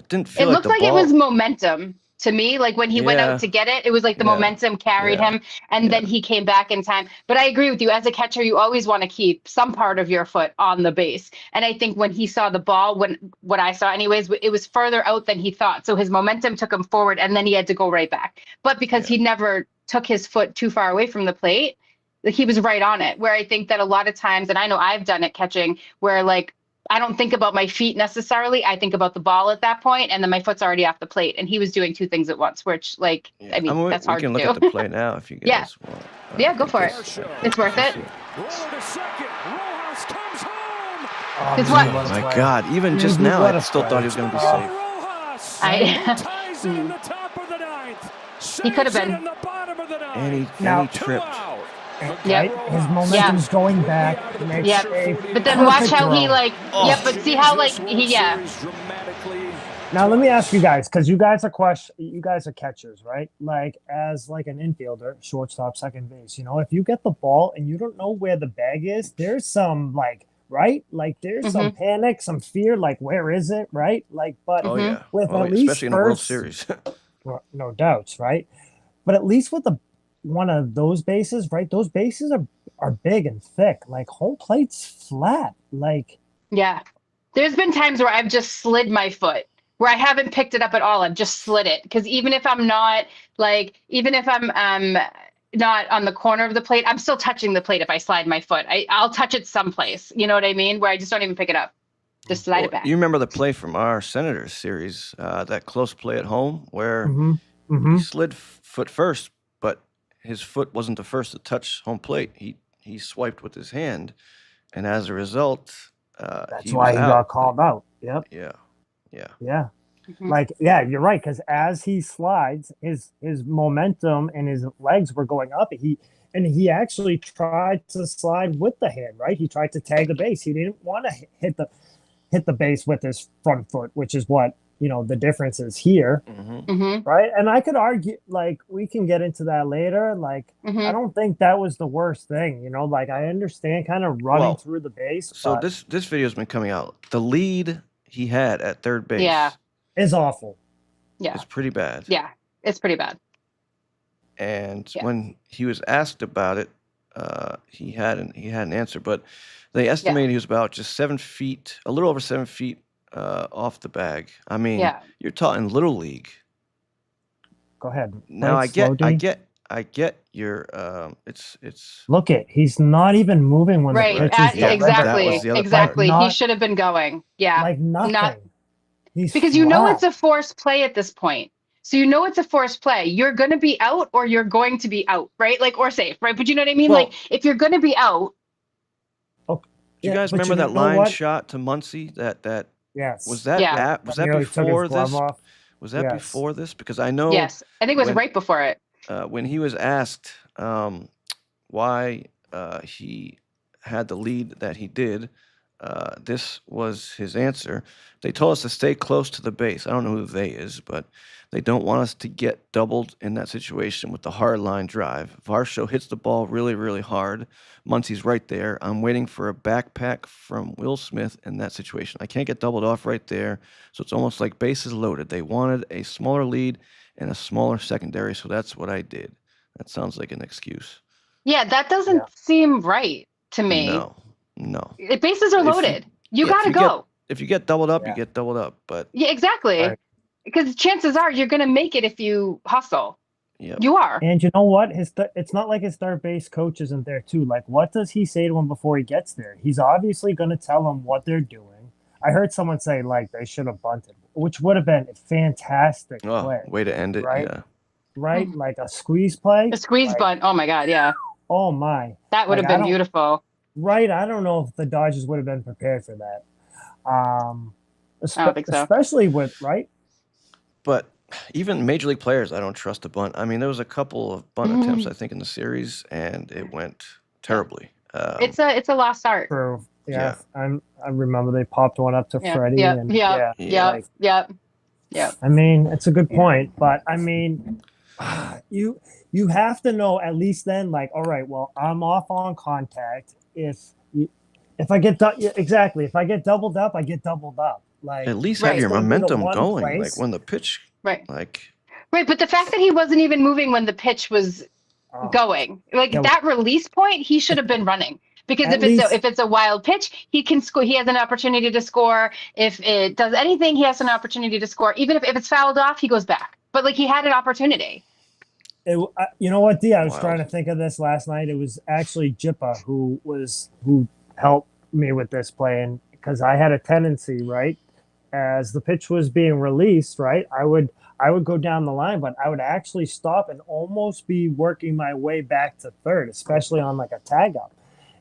didn't feel It like looked the like ball. it was momentum to me. Like when he went Yeah. out to get it, it was like the Yeah. momentum carried Yeah. him, and then he came back in time. But I agree with you. As a catcher, you always want to keep some part of your foot on the base. And I think when he saw the ball, what I saw anyways, it was further out than he thought. So his momentum took him forward, and then he had to go right back. But because he never took his foot too far away from the plate, like he was right on it. Where I think that a lot of times, and I know I've done it catching, where like I don't think about my feet necessarily. I think about the ball at that point, and then my foot's already off the plate. And he was doing 2 things at once, which, like, I mean, that's hard we can to look do. at the play now if you Yeah. guys want. Yeah, go for it. It's worth it. Roller to second. Rojas comes home. Oh, It's dude, what- what a My play. God, even Dude, just what now, I a still play. thought he was going to be Oh. safe. Rojas I- ties it in the top of the ninth. He could have Saves it been. in the bottom of the ninth. And Now- he tripped. Out. Yep. Right? His momentum's going back. Makes Yep. a But then watch perfect how he throw. like, yeah, but see how like Dramatically. Now let me ask you guys, because you guys are catchers, right? Like as like an infielder, shortstop, second base. If you get the ball and you don't know where the bag is, there's some like right, like there's some panic, some fear, like where is it, right? Like, but Oh yeah, with well, at least especially in a World first- Series. well, no doubts, right? But at least with one of those bases, right? Those bases are big and thick. Like home plate's flat. Like yeah. There's been times where I've just slid my foot, where I haven't picked it up at all. I've just slid it. Because even if I'm not not on the corner of the plate, I'm still touching the plate if I slide my foot. I'll touch it someplace. You know what I mean? Where I just don't even pick it up. Just slide it back. You remember the play from our Senators series, that close play at home where he slid foot first, but his foot wasn't the first to touch home plate. He swiped with his hand, and as a result, that's why he got called out. Yep. Yeah. Yeah. Mhm. Like, yeah, you're right. Because as he slides, his momentum and his legs were going up. He actually tried to slide with the hand, right? He tried to tag the base. He didn't want to hit the base with his front foot, which is what the difference is here, right? And I could argue, like, we can get into that later. Like, I don't think that was the worst thing, like I understand kind of running through the base. So but this video's been coming out. The lead he had at third base is awful. Yeah. is pretty bad. Yeah. It's pretty bad. And when he was asked about it, he had an answer, but they estimated he was about just 7 feet, a little over 7 feet off the bag. I mean, you're talking little league. Go ahead. Now Right, slow, D. I get your it's Look it, he's not even moving when Right. the pitch is that Exactly. was the other part. Exactly. Not- He should have been going. Yeah. like nothing. He's Because it's a forced play at this point. So it's a forced play. You're going to be out or you're going to be out, right? Like, or safe, right? But you know what I mean? Well- Like, if you're going to be out. Do you guys remember that line shot to Muncy? That Yes. was that Yeah. was that Nearly took his before glove this? off. Was that Yes. before this? Because I know Yes. I think it was when- right before it. when he was asked why he had the lead that he did, this was his answer. They told us to stay close to the base. I don't know who they is, but They don't want us to get doubled in that situation with the hard line drive. Varsho hits the ball really, really hard. Muncie's right there. I'm waiting for a backpack from Will Smith in that situation. I can't get doubled off right there, so it's almost like bases loaded. They wanted a smaller lead and a smaller secondary, so that's what I did. That sounds like an excuse. Yeah, that doesn't seem right to me. No. Bases are loaded. You gotta go. If you get doubled up, you get doubled up. But yeah, exactly. Right. Because chances are you're gonna make it if you hustle. Yep. You are. And you know what? It's not like his third base coach isn't there too. Like, what does he say to him before he gets there? He's obviously going to tell him what they're doing. I heard someone say like they should have bunted, which would have been a fantastic play. Way to end it, right? Yeah. Right, like a squeeze play. A squeeze bunt. Oh my God, yeah. Oh my. That would have been beautiful. Right, I don't know if the Dodgers would have been prepared for that. I don't think so. Especially with But even major league players, I don't trust a bunt. I mean, there was a couple of bunt attempts, I think, in the series, and it went terribly. It's a lost art. Yeah. I remember they popped one up to Freddie. Yeah. I mean, it's a good point, but I mean, you have to know at least then, like, all right, well, I'm off on contact. If I get if I get doubled up, I get doubled up. Like, at least have your momentum going, place. like when the pitch, right? But the fact that he wasn't even moving when the pitch was going, like that release point, he should have been running. Because if it's a wild pitch, he can score. He has an opportunity to score. If it does anything, he has an opportunity to score. Even if it's fouled off, he goes back. But like he had an opportunity. You know what, D? I was trying to think of this last night. It was actually Jippa who helped me with this play, and because I had a tendency, right, as the pitch was being released, right, I would go down the line, but I would actually stop and almost be working my way back to third, especially on like a tag up.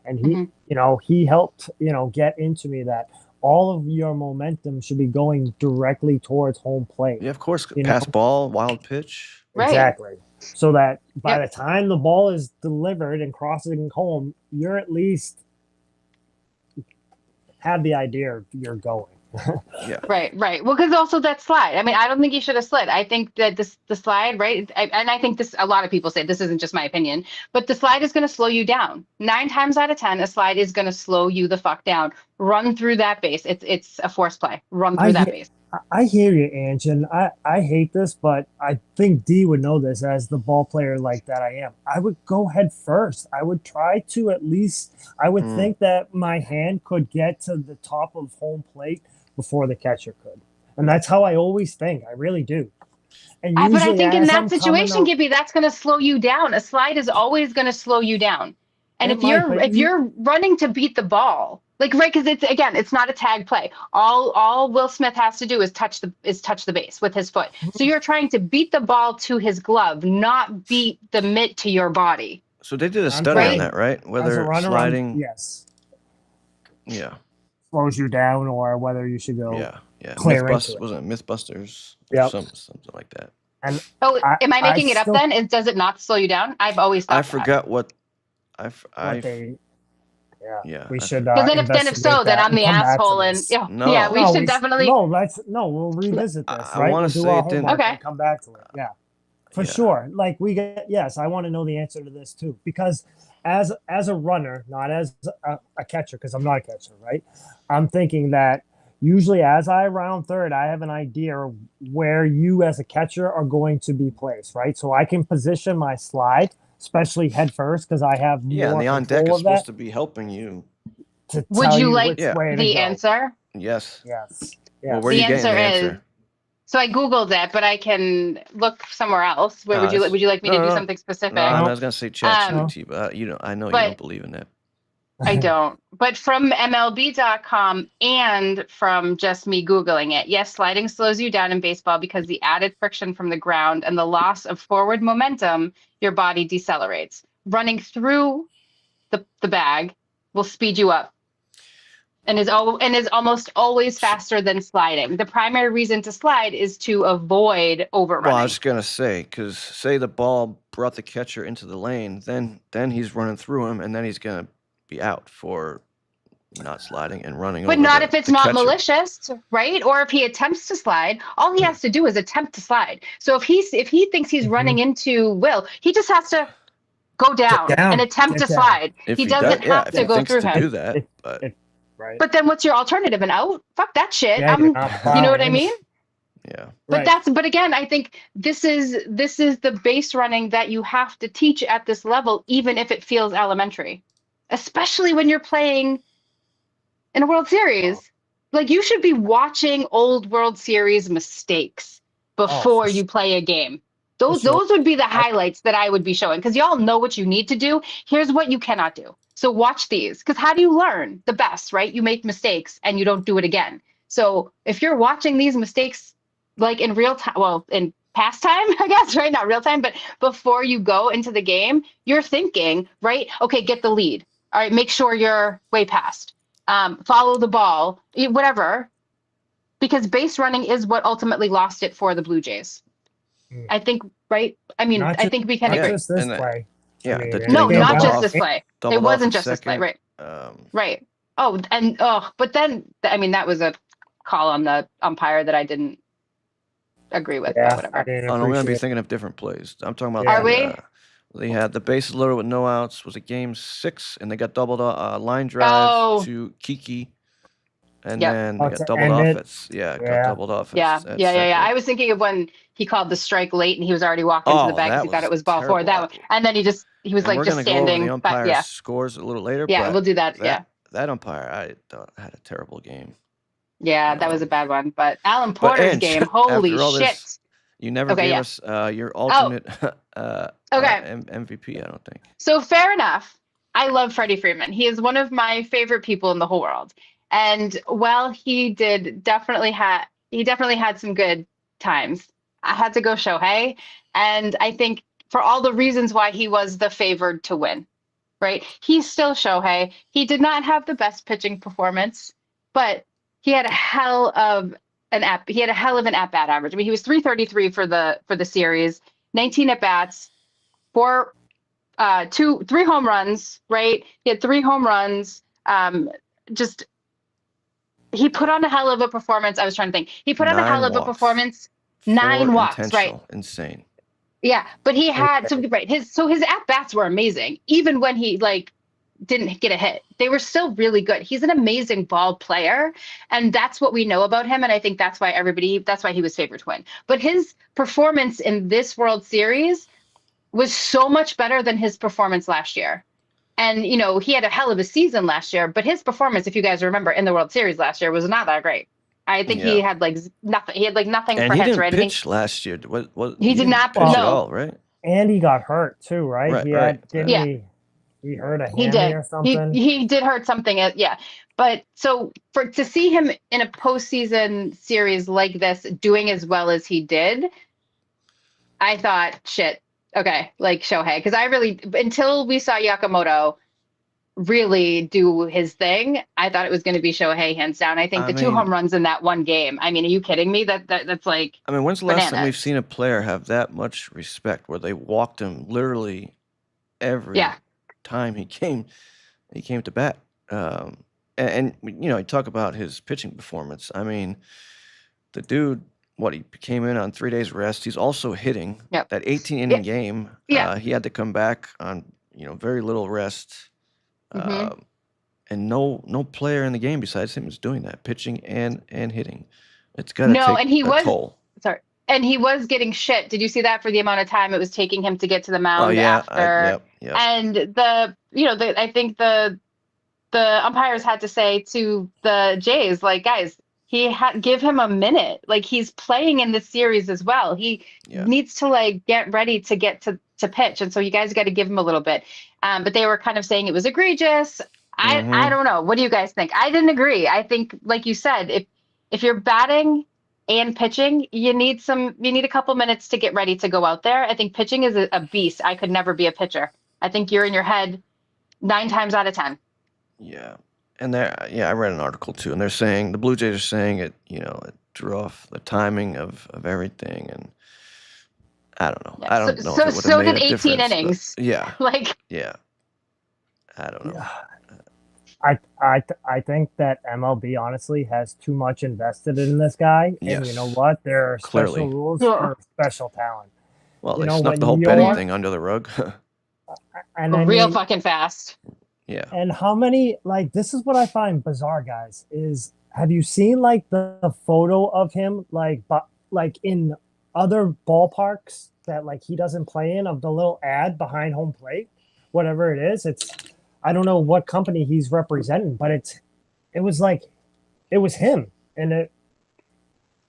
And he helped, get into me that all of your momentum should be going directly towards home plate. Yeah, of course. Pass ball, wild pitch. Right. Exactly. So that by the time the ball is delivered and crossing home, you're at least have the idea you're going. Yeah. Right. Well, because also that slide. I mean, I don't think he should have slid. I think that the slide, right? And I think a lot of people say this isn't just my opinion, but the slide is going to slow you down. 9 times out of 10, a slide is going to slow you the fuck down. Run through that base. It's a force play. Run through that base. I hear you, Ange, and I hate this, but I think D would know this as the ball player like that I am. I would go head first. I would try to at least, I would think that my hand could get to the top of home plate before the catcher could. And that's how I always think. I really do. And but I think in that situation, Gibby, that's going to slow you down. A slide is always going to slow you down. And if you're running to beat the ball, like, right, because it's not a tag play. All Will Smith has to do is touch the base with his foot. So you're trying to beat the ball to his glove, not beat the mitt to your body. So they did a study on that, right? Whether sliding, yes, slows you down, or whether you should go, clear into it. Wasn't it Mythbusters? Yeah, something like that. And am I making it up then? Does it not slow you down? I've always thought. I forgot what. We should. Because then if so, then I'm the asshole, and we should definitely. We'll revisit this. I want to say it didn't. Okay. Come back to it. Yeah, for sure. Like yes, I want to know the answer to this too, because as a runner, not as a catcher, because I'm not a catcher, right? I'm thinking that usually as I round third, I have an idea where you as a catcher are going to be placed, right? So I can position my slide, especially head first, because I have more and the on deck is supposed to be helping you. Would you like the answer? Yes. Yeah. Well, where are you getting the answer? So I Googled it, but I can look somewhere else. Where would you like me to do something specific? No, I was going to say ChatGPT, but I know you don't believe in that. I don't. But from MLB.com and from just me Googling it, yes, sliding slows you down in baseball because the added friction from the ground and the loss of forward momentum, your body decelerates. Running through the bag will speed you up and is almost always faster than sliding. The primary reason to slide is to avoid overrunning. Well, I was going to say, because say the ball brought the catcher into the lane, then he's running through him, and then he's going to be out for not sliding and running But over not the, if it's the not catcher. malicious, right? Or if he attempts to slide, all he has to do is attempt to slide. So if he thinks he's running into Will, he just has to go down and attempt to slide. If He he doesn't does, yeah, have if to he go thinks through to him. do that, but Right. But then what's your alternative? An out? Fuck that shit. Yeah, you're not You know what I plowing. mean? yeah, But but again, I think this is the base running that you have to teach at this level, even if it feels elementary, especially when you're playing in a World Series. Like you should be watching old World Series mistakes before you play a game. Those would be the highlights that I would be showing, because y'all know what you need to do. Here's what you cannot do. So watch these, because how do you learn the best, right? You make mistakes and you don't do it again. So if you're watching these mistakes like in real time, well, in past time, I guess, right? Not real time, but before you go into the game, you're thinking, right? Okay, get the lead. All right, make sure you're way past. Follow the ball, whatever, because base running is what ultimately lost it for the Blue Jays. I think, right? I mean, I think we can agree. Not just this play. Yeah, no, getting not doubled just off- this play. It doubled off wasn't at just this play, second, right? Right. Oh, and but then I mean that was a call on the umpire that I didn't agree with. But whatever. I didn't Oh, no, we're gonna be appreciate thinking of different plays. I'm talking about. Are we? They had the bases loaded with no outs. Was it game 6, and they got doubled line drive to Kiki, and then they got to doubled end off. it. Got doubled off. Yeah. At Yeah. second. I was thinking of when he called the strike late and he was already walking to the bag because he thought it was ball 4. That one, and then he was And like we're just gonna go over standing. the umpire scores a little later. Yeah, but we'll do that. that umpire, I thought had a terrible game. Yeah, that was a bad one. But Alan Porter's game, holy after all shit! This, you never gave us your alternate MVP, I don't think. So fair enough. I love Freddie Freeman. He is one of my favorite people in the whole world. And while he definitely had some good times, I had to go Shohei. And I think for all the reasons why he was the favored to win, right? He's still Shohei. He did not have the best pitching performance, but he had a hell of an at-bat average. I mean, he was 333 for the series, 19 at-bats, 3 home runs, right? He had 3 home runs. He put on a hell of a performance. I was trying to think. He put on a hell of a performance. 9 walks, right? Insane. Yeah, but he had his at-bats were amazing. Even when he didn't get a hit, they were still really good. He's an amazing ball player, and that's what we know about him. And I think that's why he was favored to win. But his performance in this World Series was so much better than his performance last year. And, he had a hell of a season last year, but his performance, if you guys remember, in the World Series last year was not that great. I think he had nothing. He had nothing and for he hits, didn't right? pitch last year. He did not pitch at all, right? And he got hurt too, right? Right, He hurt a hammy or something. He did hurt something. Yeah. But so to see him in a postseason series like this doing as well as he did, I thought, shit, okay, Shohei, because until we saw Yakamoto really do his thing, I thought it was going to be Shohei hands down. I think 2 home runs in that one game. I mean, are you kidding me? That's like, I mean, when's the last time we've seen a player have that much respect where they walked him literally every time he came to bat? And you talk about his pitching performance. I mean, the dude, he came in on 3 days rest. He's also hitting that 18-inning game. He had to come back on very little rest. And no player in the game besides him is doing that, pitching and hitting. It's got to take a toll. Sorry. And he was getting shit. Did you see that for the amount of time it was taking him to get to the mound after? And I think the umpires had to say to the Jays, guys, give him a minute. He's playing in this series as well. He needs to get ready to get to pitch. And so you guys got to give him a little bit. But they were kind of saying it was egregious. I don't know. What do you guys think? I didn't agree. I think, like you said, if you're batting and pitching, you need a couple minutes to get ready to go out there. I think pitching is a beast. I could never be a pitcher. I think you're in your head 9 times out of 10. Yeah. And I read an article too, and they're saying the Blue Jays are saying it drew off the timing of everything, and I don't know. I don't know. So did 18 innings. Yeah. Yeah. I don't know. I think that MLB honestly has too much invested in this guy, and you know Yes. what? There are Clearly. special rules Yeah. for special talent. Well, You they know, snuck when the whole betting you're thing under the rug. and I Real mean, fucking fast. Yeah. and how many like this is what I find bizarre, guys, is have you seen like the photo of him like in other ballparks that like he doesn't play in of the little ad behind home plate, whatever it is. It's I don't know what company he's representing, but it was like it was him, and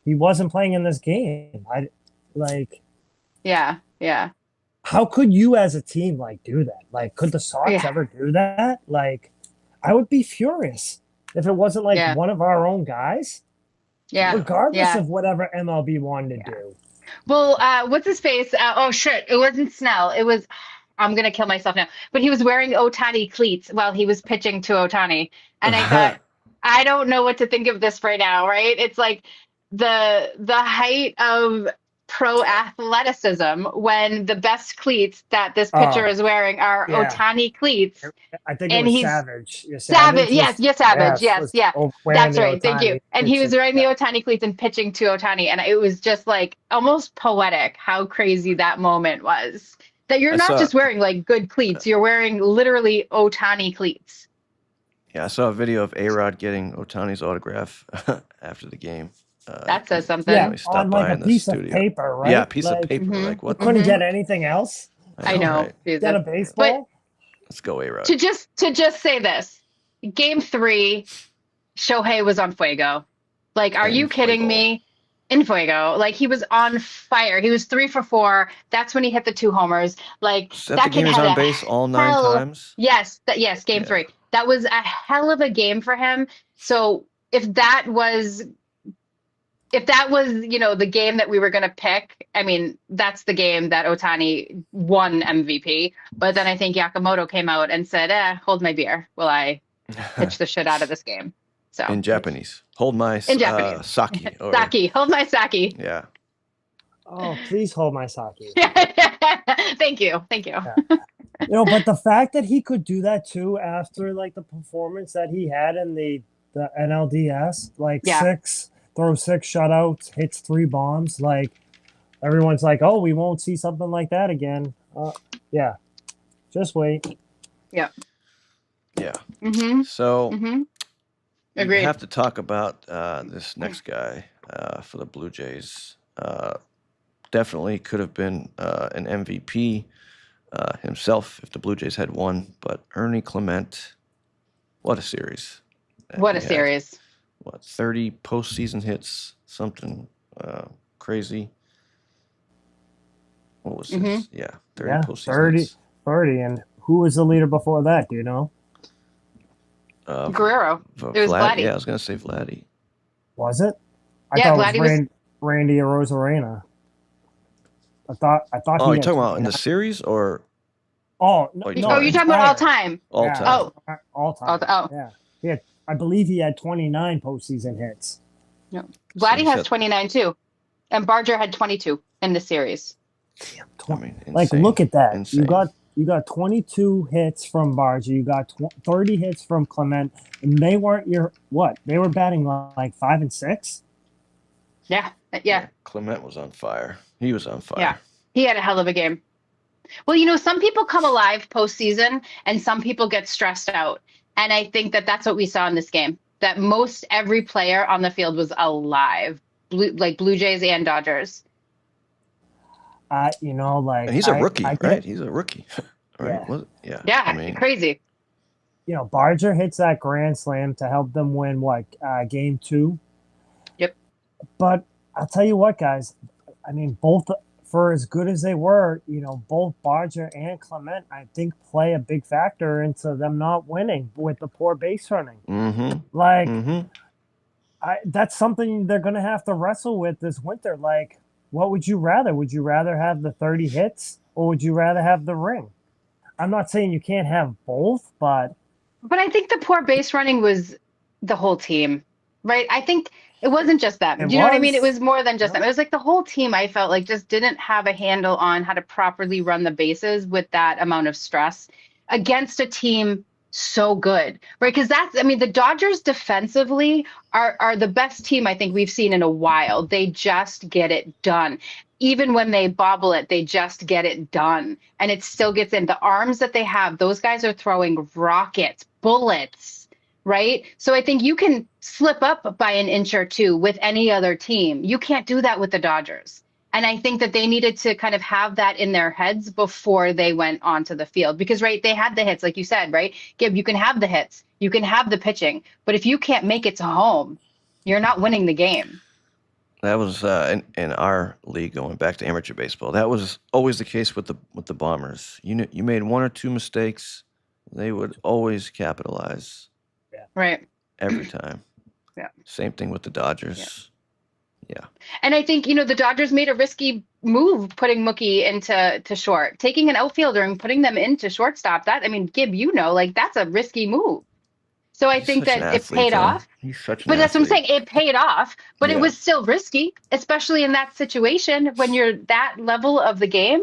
he wasn't playing in this game. I like Yeah. Yeah. how could you as a team like do that? Like, could the Sox Yeah. ever do that? Like, I would be furious if it wasn't like Yeah. one of our own guys, Yeah. regardless Yeah. of whatever MLB wanted to do. Well, what's his face? Oh shit! It wasn't Snell. It was. I'm gonna kill myself now. But he was wearing Otani cleats while he was pitching to Otani, and I thought, I don't know what to think of this right now. Right? It's like the height of pro athleticism when the best cleats that this pitcher is wearing are yeah. Otani cleats, I think it and was he's Savage. Yeah, Savage. was- Yes, yes, Savage. Yes, was yeah. wearing That's the right. Thank you. Ohtani And he was cleats. wearing the Otani cleats and pitching to Otani, and it was just like almost poetic how crazy that moment was. That you're I not saw- just wearing like good cleats, you're wearing literally Otani cleats. Yeah, I saw a video of A-Rod getting Otani's autograph after the game. That says something. Yeah, he stopped on like by a in the piece of studio. paper, right? Yeah, a piece Like, of paper. Mhm. Like, what? Couldn't Mhm. get anything else. I know. Right? Jesus. Get a baseball. Let's go, A-Rod. To just say this, Game 3, Shohei was on fuego. Like, are In you kidding fuego. me? In fuego. Like, he was on fire. He was 3 for 4. That's when he hit the 2 homers. Like, Set that the game kid is had on a base all 9 hell- times. Yes, Game Yeah. 3. That was a hell of a game for him. So if that was, the game that we were going to pick, I mean, that's the game that Otani won MVP. But then I think Yakamoto came out and said, hold my beer while I pitch the shit out of this game. So In Japanese. Hold my In Japanese. sake. Or, Saki, hold my sake. Yeah. Oh, please hold my sake. Thank you. You know, but the fact that he could do that too after like the performance that he had in the NLDS, like Yeah. throw 6 shutouts, hits 3 bombs, like everyone's like, oh, we won't see something like that again. Yeah, just wait. Yeah. Mm-hmm. So Mm-hmm. we Agreed. have to talk about this next guy for the Blue Jays. Definitely could have been an MVP himself if the Blue Jays had won, but Ernie Clement, what a series. What a He had, series. 30 postseason hits, something crazy. What was Mhm. this? Yeah, 30 Yeah, postseason 30. hits. 30. And who was the leader before that? Do you know? Guerrero. It was Vladdy. Yeah, I was going to say Vladdy. Was it? Yeah, thought Vladdy was- it was Randy Arozarena. I thought. Oh, he you're had talking about in 29. the series or Oh no! Oh, you're no, Oh, you're talking about all entire. time. all Yeah. time? All time. Oh. Yeah. I believe he had 29 postseason hits. Vladdy you has said- 29 too. And Barger had 22 in the series. I mean, Like, insane. look at that. Insane. You got 22 hits from Barger. You got 30 hits from Clement, and they weren't They were batting like 5 and 6. Yeah. Yeah. Clement was on fire. He was on fire. Yeah. He had a hell of a game. Well, some people come alive postseason and some people get stressed out. And I think that that's what we saw in this game, that most every player on the field was alive, Blue Jays and Dodgers. Like And he's a rookie, I get- right? He's a rookie, right? Yeah. Yeah, I mean, crazy. Barger hits that grand slam to help them win game 2. Yep. But I'll tell you what, guys. I mean, both for as good as they were, both Barger and Clement, I think, play a big factor into them not winning with the poor base running. mm-hmm, Like, mm-hmm. that's something they're going to have to wrestle with this winter. Like, what would you rather? Would you rather have the 30 hits or would you rather have the ring? I'm not saying you can't have both, but But I think the poor base running was the whole team, right? I think it wasn't just them. It Do you know what I mean? was. It was more than just Yeah. them. It was like the whole team, I felt like, just didn't have a handle on how to properly run the bases with that amount of stress against a team so good, right? Because the Dodgers defensively are the best team I think we've seen in a while. They just get it done. Even when they bobble it, they just get it done. And it still gets in. The arms that they have, those guys are throwing rockets, bullets, right? So I think you can slip up by an inch or two with any other team. You can't do that with the Dodgers. And I think that they needed to kind of have that in their heads before they went onto the field. Because, right, they had the hits, like you said, right? Gib, you can have the hits, you can have the pitching, but if you can't make it to home, you're not winning the game. That was in our league going back to amateur baseball. That was always the case with the Bombers. You made one or two mistakes, they would always capitalize. Yeah. Right. Every time. Yeah. Same thing with the Dodgers. Yeah. And I think, the Dodgers made a risky move putting Mookie into short, taking an outfielder and putting them into shortstop. Gib, that's a risky move. So I think that it paid off. He's such an But that's what I'm athlete. saying. It paid off, but Yeah. it was still risky, especially in that situation when you're that level of the game.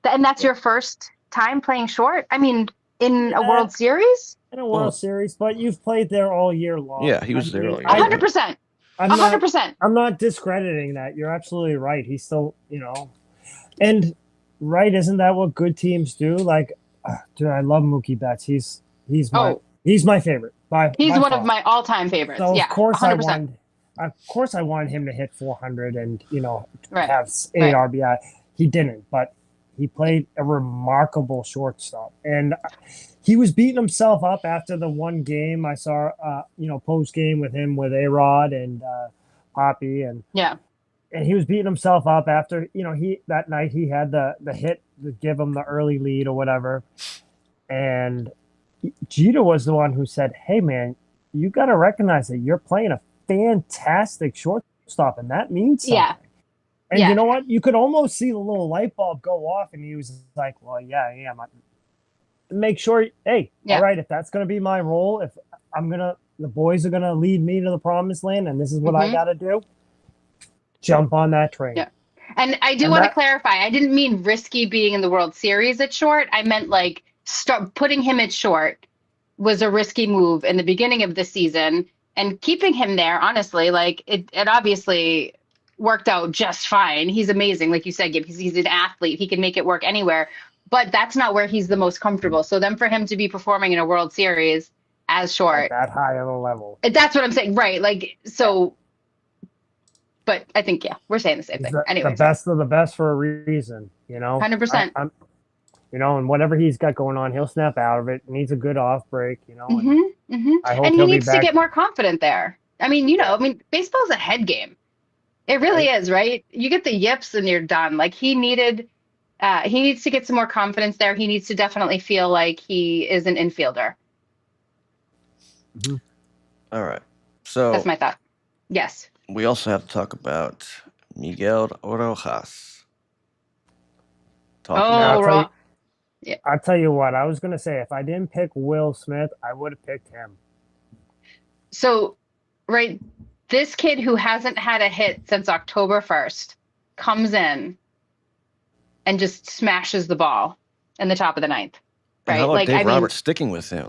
And that's your first time playing short. In a World Series? In a World Series, but you've played there all year long. Yeah, he was there all year. 100%. 100%. I'm not discrediting that. You're absolutely right. He's still, and right, isn't that what good teams do? Like, dude, I love Mookie Betts. He's my favorite. He's by one far. of my all-time favorites. So Yeah, of course 100%. I wanted him to hit 400 and Right. have 8 RBI. He didn't, but he played a remarkable shortstop, and he was beating himself up after the one game I saw. Post game with him with A-Rod and Poppy, and he was beating himself up after that night he had the hit to give him the early lead or whatever, and Jeter was the one who said, "Hey man, you got to recognize that you're playing a fantastic shortstop, and that means something." Yeah. And you know what? You could almost see the little light bulb go off, and he was like, "Well, yeah, I am. Make sure, hey, all right, if that's going to be my role, if the boys are going to lead me to the promised land, and this is what I got to do, jump on that train." Yeah. And I do want to clarify, I didn't mean risky being in the World Series at short. I meant start putting him at short was a risky move in the beginning of the season, and keeping him there, honestly, it obviously worked out just fine. He's amazing. Like you said, Gib, he's an athlete. He can make it work anywhere, but that's not where he's the most comfortable. So then for him to be performing in a World Series as short, at that high of a level, that's what I'm saying. Right. But I think, we're saying the same thing. Anyway, the best of the best for a reason, 100%. And whatever he's got going on, he'll snap out of it. He needs a good off break, I hope and he needs to get more confident there. Baseball's a head game. It really is, right? You get the yips and you're done. He needs to get some more confidence there. He needs to definitely feel like he is an infielder. Mm-hmm. All right. So that's my thought. Yes. We also have to talk about Miguel Rojas. I'll tell you what, I was going to say, if I didn't pick Will Smith, I would have picked him. So, right, this kid who hasn't had a hit since October 1st comes in and just smashes the ball in the top of the ninth. Right? And how about Dave Roberts sticking with him?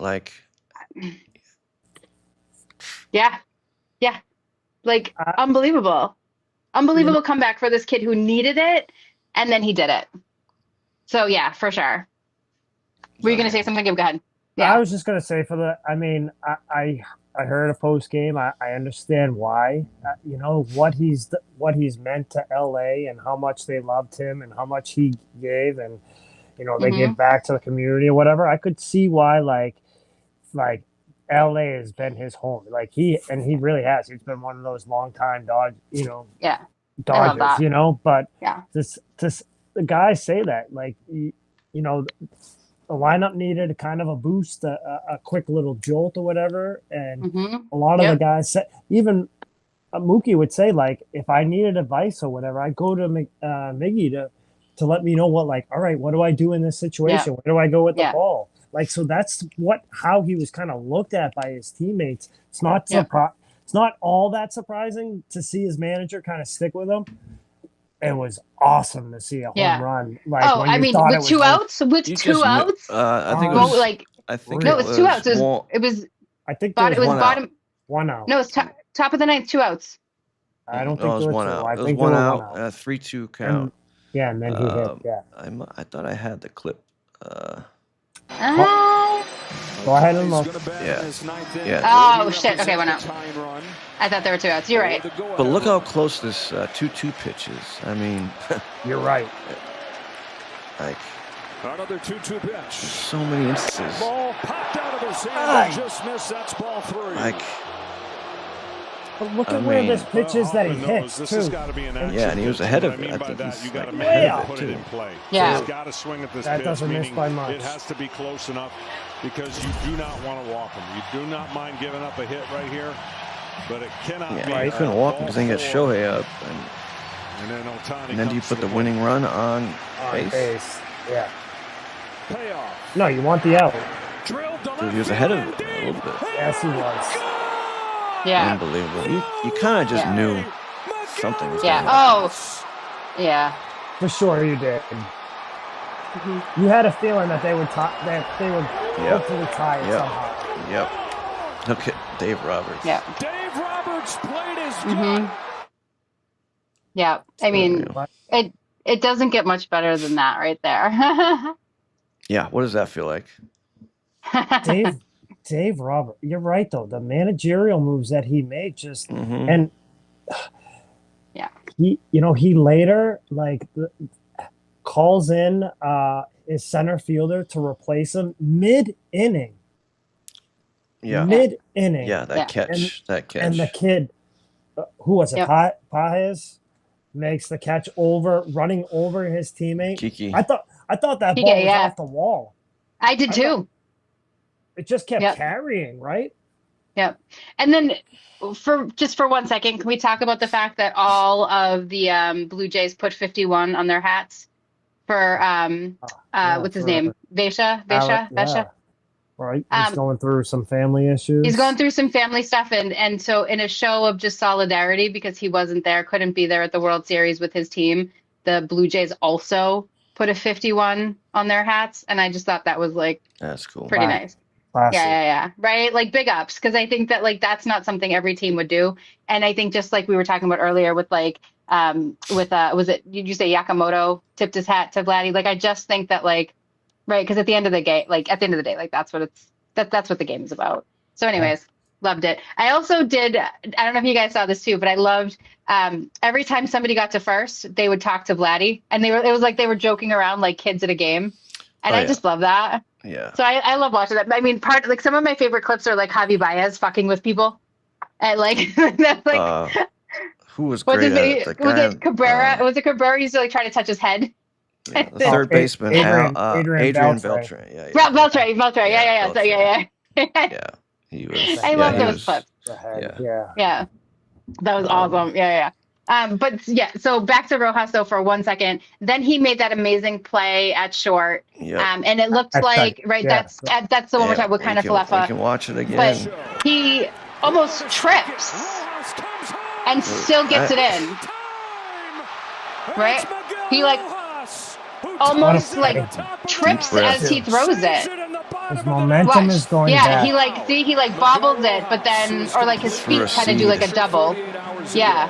Yeah. Unbelievable. Unbelievable comeback for this kid who needed it, and then he did it. So, yeah, for sure. Were you going to say something? Go ahead. Yeah. I was just going to say I heard a post game. I understand why. What he's meant to LA and how much they loved him and how much he gave, and they gave back to the community or whatever. I could see why LA has been his home. He really has. He's been one of those long time Dodgers. But this the guys say that the lineup needed kind of a boost, a quick little jolt or whatever. And a lot of the guys said, even Mookie would say, if I needed advice or whatever, I'd go to Miggy to let me know all right, what do I do in this situation? Where do I go with the ball? So that's how he was kind of looked at by his teammates. It's not it's not all that surprising to see his manager kind of stick with him. It was awesome to see a home run. With two outs, I think it was I think No, it was 2 outs. It one- was I think bottom. It was one out. bottom. 1 out. No, it's top of the ninth. 2 outs. I don't No, think it was there were one 2. out. I It was think one there were out. 1 out. 3-2 count. And then he hit. Yeah. I thought I had the clip. Go ahead and look. Yeah. Oh shit! Okay, 1 out. I thought there were 2 outs. You're right. But look how close this 2-2 pitch is. I mean, You're right. like Another 2-2 pitch. so many instances. Ball popped out of his hand. Just missed. That's ball 3. Like, But look I at where mean- this pitch is that he hit, This too. has got to be an yeah, and he was ahead of it. I by think that, he's you got to like make ahead way of out. it put it too. in play. Yeah. He's got to swing at this That pitch, doesn't miss meaning by much. It has to be close enough because you do not want to walk him. You do not mind giving up a hit right here, but it cannot be. Yeah, he couldn't walk because then he got ball 4. Shohei up, And and then do you put the winning run on base? Yeah. Payoff. No, you want the out. Drilled to Dude, he was left ahead of field it a little bit. Yes, he was. Yeah. Unbelievable. You kind of just Yeah. knew something was Yeah. going on. Oh. Yeah. For sure you did. Mhm. You had a feeling that they would Yep. hopefully tie it Yep. somehow. Yep. Look at Dave Roberts. Yeah. Dave Roberts played his Mhm. gut. Yeah. I mean, it doesn't get much better than that right there. Yeah. What does that feel like? Dave Robert, you're right though. The managerial moves that he made just Mm-hmm. and Yeah. he later calls in his center fielder to replace him mid-inning. Yeah. Mid-inning. Yeah. That Yeah. catch. And the kid, who was it? Yep. Pajes makes the catch running over his teammate. Kiki. I thought that Kike, ball was yeah. off the wall. I did too. It just kept Yep. carrying, right? Yep. And then for 1 second, can we talk about the fact that all of the Blue Jays put 51 on their hats for what's his name? Vesha? Yeah. Right. He's going through some family issues. He's going through some family stuff, and so in a show of just solidarity, because he wasn't there, couldn't be there at the World Series with his team, the Blue Jays also put a 51 on their hats, and I just thought that was like That's cool. pretty Wow. nice. Classic. Yeah. Right? Like big ups, because I think that like that's not something every team would do. And I think just like we were talking about earlier with like was it, did you say Yakamoto tipped his hat to Vladdy? Like I just think that like, right, because at the end of the day, like that's what that's what the game is about. So anyways, loved it. I also did, I don't know if you guys saw this too, but I loved every time somebody got to first, they would talk to Vladdy, and it was like they were joking around like kids at a game. And I just love that. Yeah. So I love watching that. I mean, like some of my favorite clips are like Javi Baez fucking with people, and like that's like who was what's great his at name? it? The Was guy, it Cabrera? Was it Cabrera? He used to like try to touch his head. yeah, the third baseman, Adrian Adrian Beltre. Beltre. Yeah. Beltre. Yeah. Beltre. So, yeah. Yeah. He was. I love he those was- clips. Yeah. Yeah, that was awesome. Yeah. But yeah, so back to Rojas though for 1 second. Then he made that amazing play at short. Yep. And it looked That's like right. Yeah. that's the one we're Yeah, talking about, kind of we can fluffa. watch it again. But he almost trips and still gets it in. Right? He like almost like trips as he throws it. His momentum Watch. is going Yeah, back. he like bobbled it, but then or like his feet kind of do like a double. Yeah.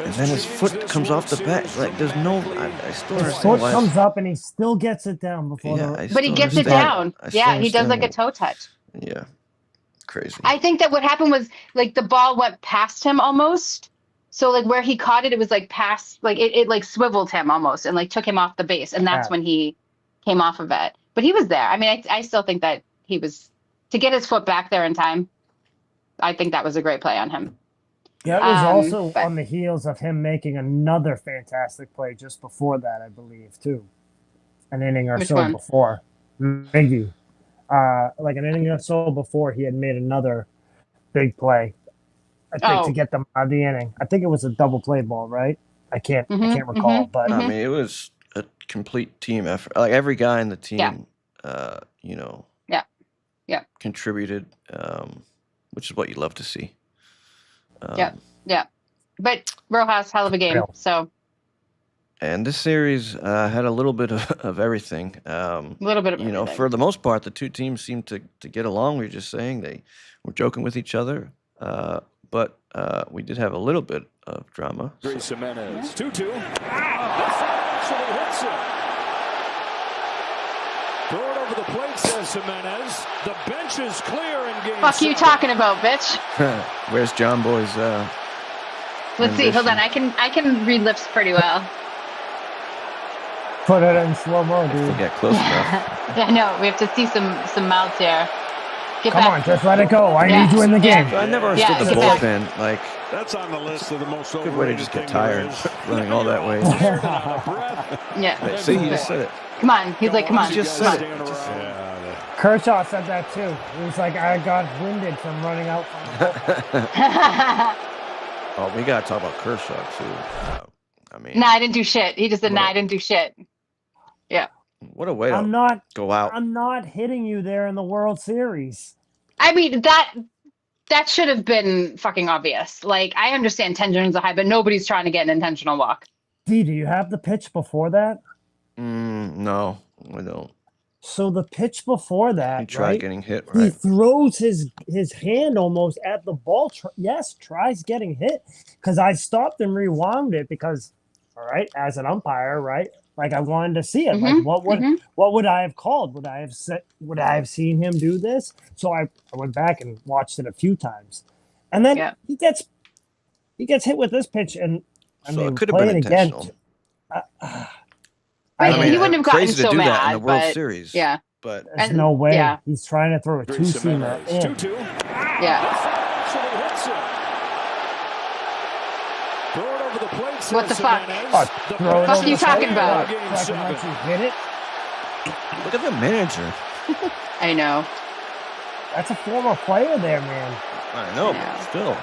And then his foot comes off the bat. Like there's no. I still His understand foot why. comes up and he still gets it down before Yeah, the. But he still gets it understand- down. I still Yeah, he does like a understand toe touch. Yeah. Crazy. I think that what happened was like the ball went past him almost. So like where he caught it, it was like past, like it like swiveled him almost and like took him off the base. And that's Yeah. when he came off of it. But he was there. I mean, I still think that he was, to get his foot back there in time, I think that was a great play on him. Yeah, it was also but- on the heels of him making another fantastic play just before that, I believe, too. An inning or Which so one? before. Miggy. Like an inning or so before, he had made another big play. I think to get them out of the inning. I think it was a double play ball, right? I can't recall, but I mean, it was a complete team effort. Like every guy in the team, you know, Yeah. contributed, which is what you love to see. Yeah. But Rojas, hell of a game. Real. So And this series had a little bit of everything. A little bit of everything. For the most part, the two teams seemed to get along. We were just saying they were joking with each other. But we did have a little bit of drama. Grace Jimenez, 2-2. This actually hits it. Throw it over the plate, says Jimenez. The bench is clear in game. Fuck you talking about, bitch. Where's John Boy's? Let's see. Hold on. I can read lips pretty well. Put it in slow mo, dude. To get close enough. Yeah, no. We have to see some mouths here. Get Come back. on, just let it go. I need you in the game. I never understood the get back. bullpen. Like, That's on the list of the most good way to just get overrated tired thing running all that way. Yeah. See, he just said it. Come on. He's like, come on. He just Come said on. it. Kershaw said that too. He was like, I got winded from running out from the bullpen. Oh, we gotta talk about Kershaw too. I mean, Nah, I didn't do shit. He just said, nah, I didn't do shit. Yeah. what a way to I'm not go out. I'm not hitting you there in the World Series. I mean, that should have been fucking obvious. Like, I understand tensions are high, but nobody's trying to get an intentional walk. D, do you have the pitch before that? No, I don't. So the pitch before that, He tried right? getting hit, He right? throws his hand almost at the ball. Tries getting hit because I stopped and rewound it because, all right, as an umpire, right? Like I wanted to see it. Like what would I have called? Would I have seen him do this? So I went back and watched it a few times, and then he gets hit with this pitch, and I So mean, it could have play been it again. intentional. Right, I mean, he wouldn't have gotten crazy so to do mad. that in the World but, Series. Yeah. But There's And- no way yeah. he's trying to throw a two-seamer in. 2-2. Yeah. Actually hits it. Throw it over the plate, says What the fuck? Jimenez. Oh, throw it fuck over you the talking plate. about? Game So I can seven. let you hit it. look at the manager. I know. That's a former player there, man. I know, Yeah. but still.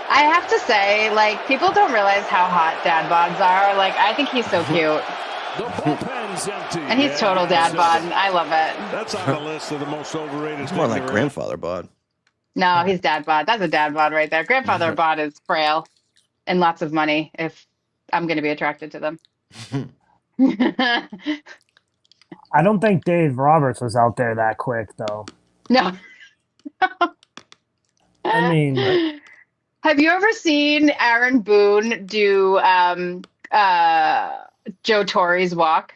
I have to say, like, people don't realize how hot dad bods are. Like, I think he's so cute. The bullpen's empty. And he's total dad bod. I love it. That's on the list of the most overrated. It's more thing like there is. grandfather bod. No, he's dad bod. That's a dad bod right there. Grandfather bod is frail and lots of money if I'm going to be attracted to them. I don't think Dave Roberts was out there that quick, though. No. I mean, Have you ever seen Aaron Boone do Joe Torre's walk?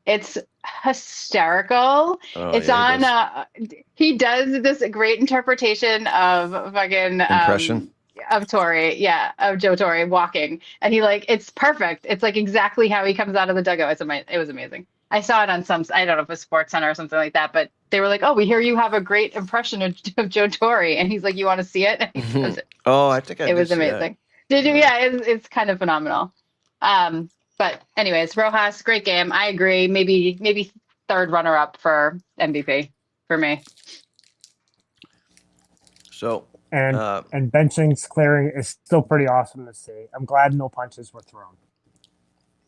It's hysterical. Oh, It's yeah, on. He does this great interpretation of fucking Impression? of Torre, of Joe Torre walking, and it's perfect. It's like exactly how he comes out of the dugout. It was amazing. I saw it on I don't know if it was Sports Center or something like that, but they were like, "Oh, we hear you have a great impression of Joe Torre," and he's like, "You want to see it?" And he does it. Oh, I think I It did was see that. amazing. Did you? Yeah, it's kind of phenomenal. But anyways, Rojas, great game. I agree. Maybe third runner up for MVP for me. So, and benching's clearing is still pretty awesome to see. I'm glad no punches were thrown.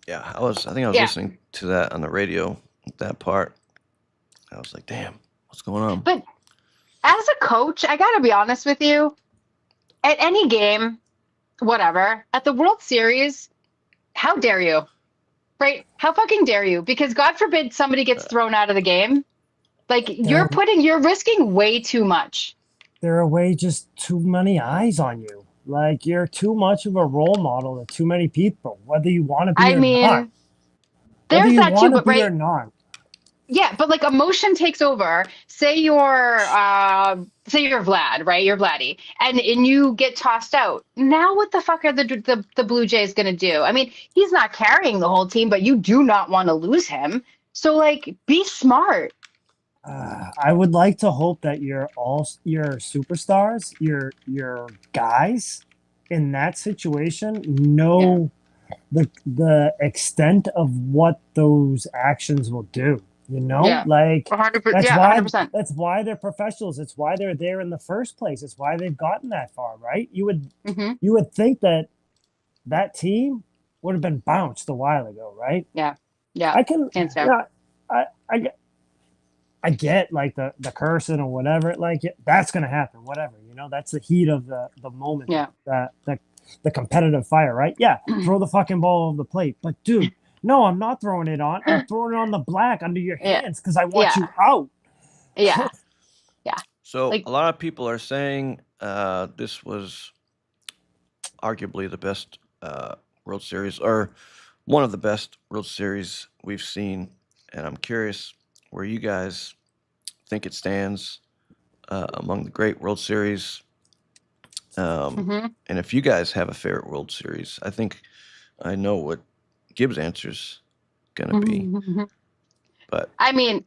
yeah, I think I was listening to that on the radio, that part. I was like, damn, what's going on? But as a coach, I got to be honest with you. At any game, whatever, at the World Series, how dare you? Right? How fucking dare you? Because God forbid somebody gets thrown out of the game. Like you're risking way too much. There are way just too many eyes on you. Like you're too much of a role model to too many people, whether you want to be or not. There's that too, but right? Or not. Yeah, but like emotion takes over. Say you're Vlad, right? You're Vladdy, and you get tossed out. Now what the fuck are the Blue Jays gonna do? I mean, he's not carrying the whole team, but you do not want to lose him. So like, be smart. I would like to hope that your superstars, your guys in that situation know the extent of what those actions will do. You know, like 100%. That's why they're professionals. It's why they're there in the first place. It's why they've gotten that far, right? You would think that team would have been bounced a while ago, right? Yeah. I get like the cursing or whatever. Like that's gonna happen. Whatever, you know. That's the heat of the moment. Yeah. That the competitive fire, right? Yeah, throw the fucking ball over the plate. But dude, no, I'm not throwing it on. I'm throwing it on the black under your Yeah. hands because I want Yeah. you out. Yeah. Yeah. So Like- a lot of people are saying this was arguably the best World Series, or one of the best World Series we've seen. And I'm curious where you guys think it stands among the great World Series. Mhm. And if you guys have a favorite World Series, I think I know what Gibbs' answer's gonna be. But I mean,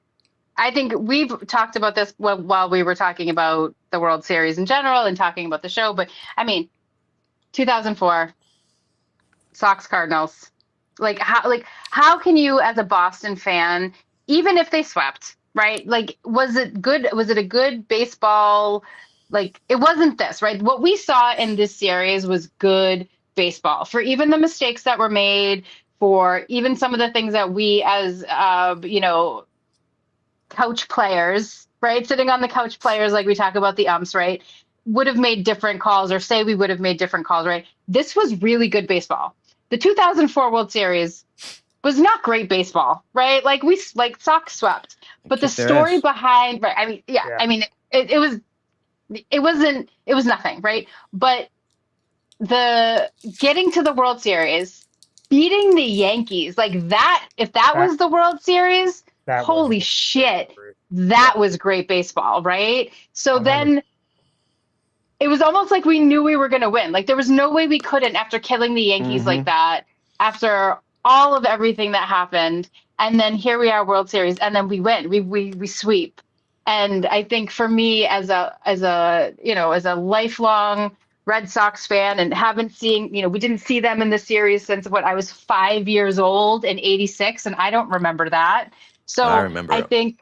I think we've talked about this while we were talking about the World Series in general and talking about the show. But I mean, 2004 Sox Cardinals. How can you, as a Boston fan, even if they swept, right? Like, was it good? Was it a good baseball? Like, it wasn't this, right? What we saw in this series was good baseball, for even the mistakes that were made, for even some of the things that we, as couch players, right? Sitting on the couch players, like we talk about the umps, right? Would have made different calls, or say we would have made different calls, right? This was really good baseball. The 2004 World Series was not great baseball, right? Like Sox swept, but the kicked their story ass. behind, right? I mean, yeah. Yeah. I mean, it was nothing, right? But the getting to the World Series, beating the Yankees, like that, if that was the World Series, That holy was shit, that was great baseball, right? So 100%. then it was almost like we knew we were going to win. Like, there was no way we couldn't, after killing the Yankees like that, after all of everything that happened. And then here we are, World Series, and then we win. We sweep. And I think for me, as a lifelong Red Sox fan, and haven't seen, we didn't see them in the series since I was 5 years old in '86, and I don't remember that. So I remember I it. think,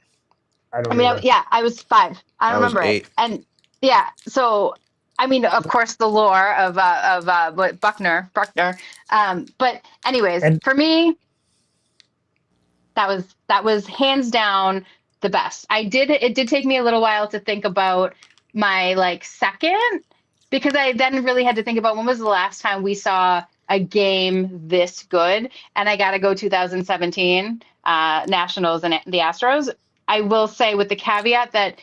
I don't I mean, either. I was 5. I don't I was remember 8. it. And yeah, so I mean, of course, the lore of what Buckner. But anyways, And- for me, that was hands down the best. It did take me a little while to think about my, like, second, because I then really had to think about when was the last time we saw a game this good, and I got to go 2017 Nationals and the Astros. I will say, with the caveat that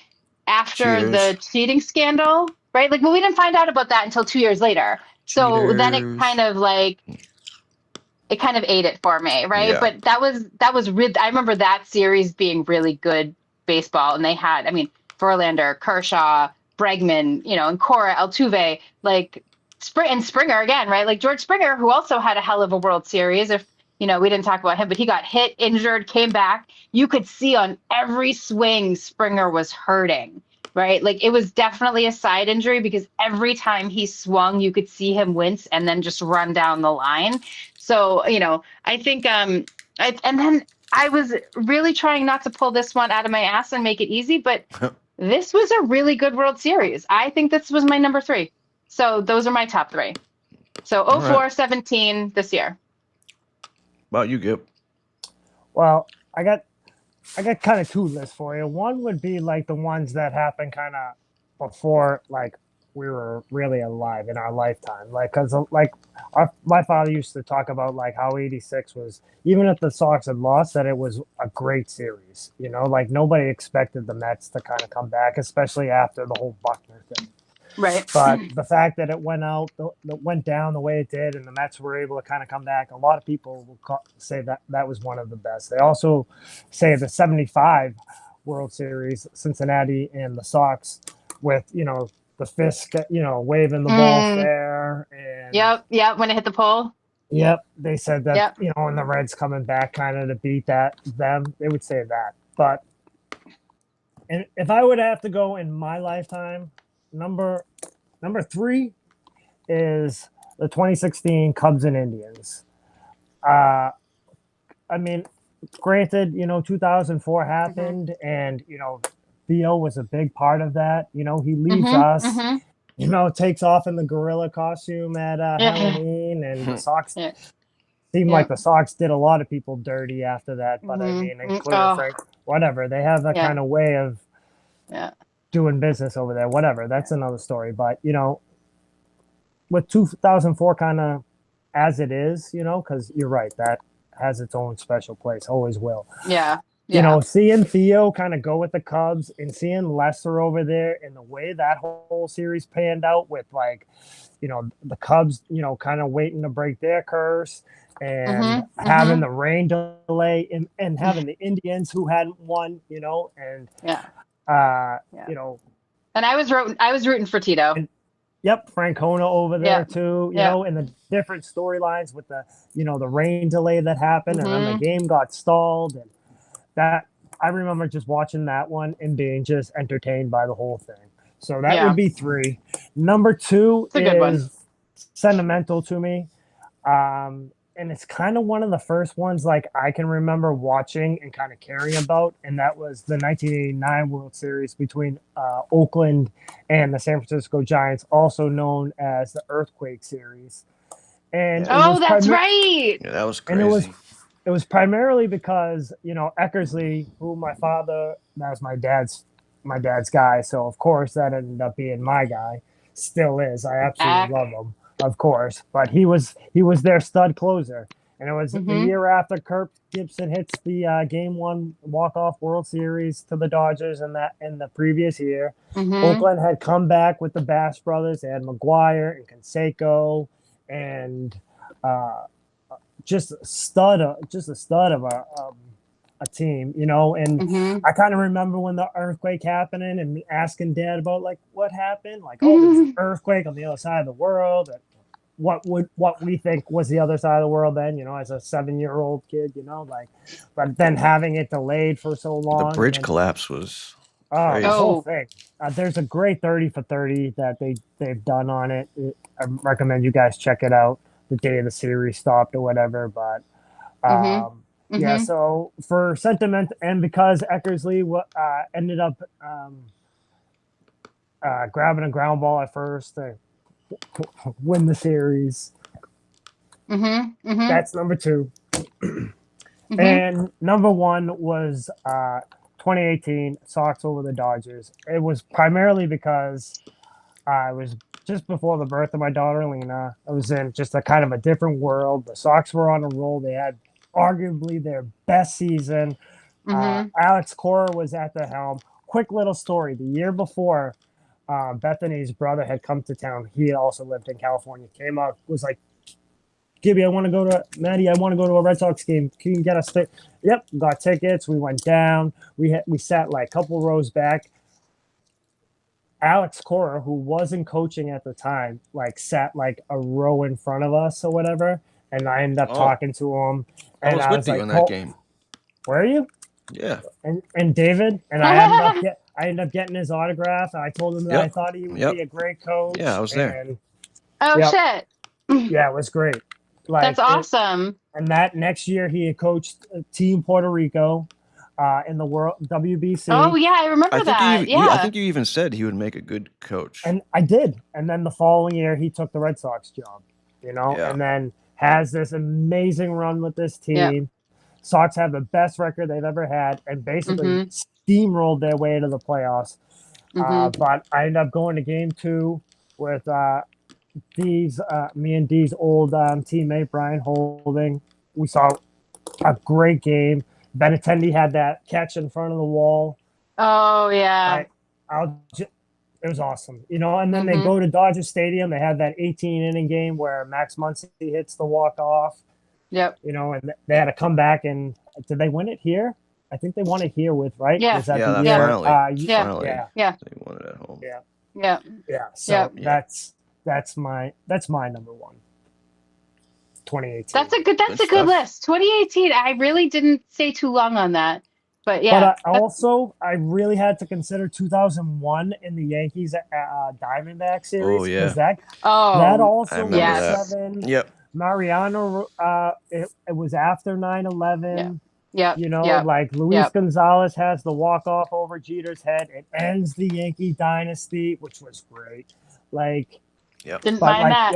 after the Cheers. cheating scandal, right? Like, well, we didn't find out about that until 2 years later. So then it Cheaters. kind of like it kind of ate it for me, right? Yeah. But that was really, I remember that series being really good baseball, and they had, I mean, Verlander, Kershaw, Bregman, and Cora, Altuve, like Springer again, right? Like George Springer, who also had a hell of a World Series. If we didn't talk about him, but he got hit, injured, came back. You could see on every swing Springer was hurting, right? Like, it was definitely a side injury, because every time he swung, you could see him wince and then just run down the line. So, I think, and then I was really trying not to pull this one out of my ass and make it easy, but this was a really good World Series. I think this was my number 3. So those are my top 3. So All 04, right. 17 this year. About you, Gib. Well, I got kind of 2 lists for you. One would be like the ones that happened kind of before, like, we were really alive in our lifetime. Like, because like my father used to talk about, like, how '86 was, even if the Sox had lost, that it was a great series. Like, nobody expected the Mets to kind of come back, especially after the whole Buckner thing. Right. But the fact that it went down the way it did, and the Mets were able to kind of come back, a lot of people will say that was one of the best. They also say the '75 World Series, Cincinnati and the Sox, with the Fisk, waving the ball fair, and Yep. When it hit the pole. Yep, they said that. Yep. And the Reds coming back kind of to beat them. They would say that. But and if I would have to go in my lifetime, number 3 is the 2016 Cubs and Indians. I mean, granted, 2004 happened, and Theo was a big part of that. He leaves us. Takes off in the gorilla costume at Halloween, and the Sox seemed like the Sox did a lot of people dirty after that. But I mean, including Frank, whatever. They have that kind of way of doing business over there. Whatever. That's another story. But with 2004 kind of as it is, because you're right, that has its own special place, always will. Yeah. Seeing Theo kind of go with the Cubs and seeing Lester over there and the way that whole series panned out with the Cubs, kind of waiting to break their curse and having the rain delay and having the Indians who hadn't won, and And I was rooting for Tito. And, yep, Francona over there too, and the different storylines with the rain delay that happened, and then the game got stalled, and that I remember just watching that one and being just entertained by the whole thing. So that would be 3. Number 2 is sentimental to me. And it's kind of one of the first ones like I can remember watching and kind of caring about, and that was the 1989 World Series between Oakland and the San Francisco Giants, also known as the Earthquake Series. And that's right. Yeah, that was crazy. And it was primarily because Eckersley, who that was my dad's guy, so of course that ended up being my guy. Still is. I absolutely love him. Of course, but he was their stud closer, and it was the year after Kirk Gibson hits the Game 1 walk-off World Series to the Dodgers in the previous year. Oakland had come back with the Bass brothers. They had McGuire and Canseco, and just a stud of a team, and I kind of remember when the earthquake happening and asking Dad about like what happened, like there's an earthquake on the other side of the world, and what we think was the other side of the world then, as a 7-year-old kid, but then having it delayed for so long. The bridge collapse was the whole thing. There's a great 30 for 30 that they've done on it. I recommend you guys check it out the day the series stopped or whatever, but yeah, so for sentiment, and because Eckersley ended up grabbing a ground ball at first to win the series, that's number 2. And number 1 was 2018 Sox over the Dodgers. It was primarily because I was just before the birth of my daughter, Lena. I was in just a kind of a different world. The Sox were on a roll. They had arguably their best season. Alex Cora was at the helm. Quick little story. The year before, Bethany's brother had come to town. He also lived in California. Came up, was like, Gibby, Maddie, I want to go to a Red Sox game. Can you get us tickets? Yep, got tickets. We went down. We sat like a couple rows back. Alex Cora, who wasn't coaching at the time, like sat like a row in front of us or whatever. And I ended up talking to him. And I was with you in that game. Were you? Yeah. And David, and I ended up getting his autograph. And I told him that I thought he would be a great coach. Yeah, I was there. Shit. Yeah, it was great. That's awesome. And that next year, he had coached Team Puerto Rico in the World WBC. Oh yeah, I remember that. I think you even said he would make a good coach. And I did. And then the following year, he took the Red Sox job. And then has this amazing run with this team. Yeah. Sox have the best record they've ever had, and basically steamrolled their way to the playoffs. But I ended up going to Game 2 with me and Dee's old teammate Brian Holding. We saw a great game. Benintendi had that catch in front of the wall. Oh yeah, it was awesome, And then they go to Dodger Stadium. They had that 18-inning game where Max Muncy hits the walk off. Yep. And they had to come back, and did they win it here? I think they won it here with right. Yeah. Was that finally. Yeah. They won it at home. Yeah. So that's my number 1. 2018. That's a good list. 2018. I really didn't stay too long on that, but yeah. But I really had to consider 2001 in the Yankees Diamondback series. Oh yeah. That also was 7. Yep. Mariano. It was after 9/11. Yeah. Like Luis Gonzalez has the walk-off over Jeter's head. It ends the Yankee dynasty, which was great. Like, didn't mind that.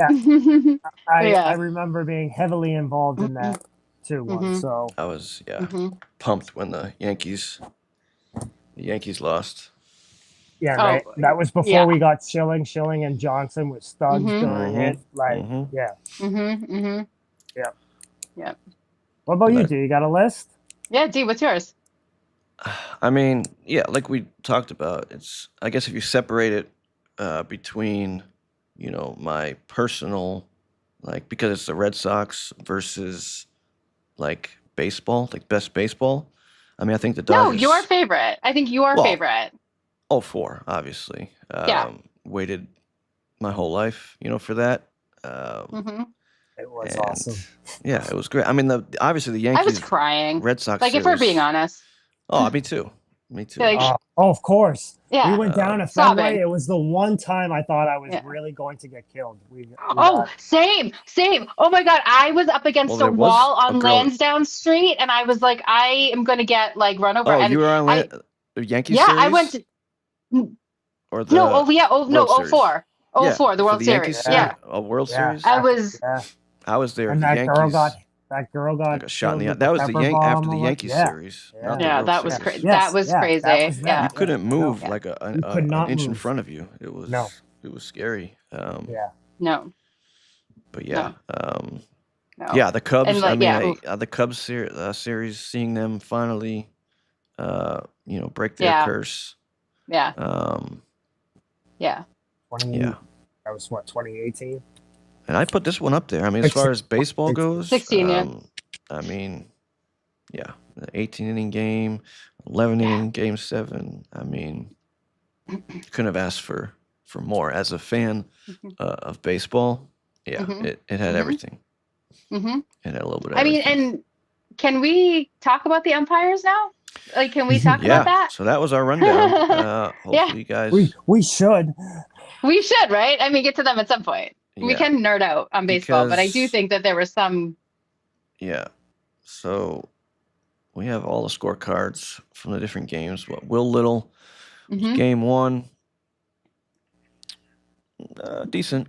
Yeah, I remember being heavily involved in that too. So I was pumped when the Yankees lost. Yeah, Oh, right. That was before yeah. we got Schilling. Schilling and Johnson with studs Mhm. during it. Like, Mhm. yeah. Mm-hmm. Yeah. Yeah. What about you? But- Do you got a list? Yeah, D, what's yours? I mean, yeah, like we talked about, it's, I guess if you separate it between, my personal, like, because it's the Red Sox versus like baseball, like best baseball. I mean, I think the No, Dodgers. your favorite. I think your Well, favorite. 04, obviously. Yeah. Waited my whole life, for that. Mm-hmm. It was And awesome. yeah, it was great. I mean, obviously the I was Yankees, crying. Red Sox Like, if we're series. being honest. Oh, me too. Me too. Like, Of course. yeah. We went down to Sobbing. Fenway. It was the one time I thought I was Yeah. really going to get killed. Oh, same. Oh my God. I was up against Well, a there was wall a on girl- Lansdowne Street, and I was like, I am going to get like run over. Oh, and you were on I, the Yankees yeah, series? I went to, Or the no, oh yeah, oh no, World Series? 04. Yeah, 04, the for World the Yankees Series. series? Yeah. A World Yeah. Series? I was, Yeah. I was there. And The that Yankees, girl got like a shot in killed the eye. with That was the pepper after bomb the or what- Yankees yeah. series, Yeah. not the yeah, World that was Series. crazy. Yes, That was yeah, crazy. that was Yeah. You couldn't move No. like You could not an inch in move. front of you. It was No. It was scary. Yeah. No, But yeah, no. yeah, the Cubs. And like, I mean, yeah. the Cubs series, seeing them finally, break their Yeah. curse. Yeah. Yeah, 20, That was what, 2018? and I put this one up there. I mean, as far as baseball 16. goes, 16, yeah. I mean, yeah, the 18-inning game, 11-inning game 7. I mean, you couldn't have asked for more. As a fan of baseball, yeah, it had everything. Mm-hmm. It had a little bit of I mean, everything. and can we talk about the umpires now? Like, can we talk Yeah, about that? so that was our rundown. Hopefully you guys. We should. We should, right? I mean, get to them at some point. We Yeah. can nerd out on baseball, but I do Because- think that there was some. Yeah. So we have all the scorecards from the different games. What Will Little, Mhm. game 1, decent.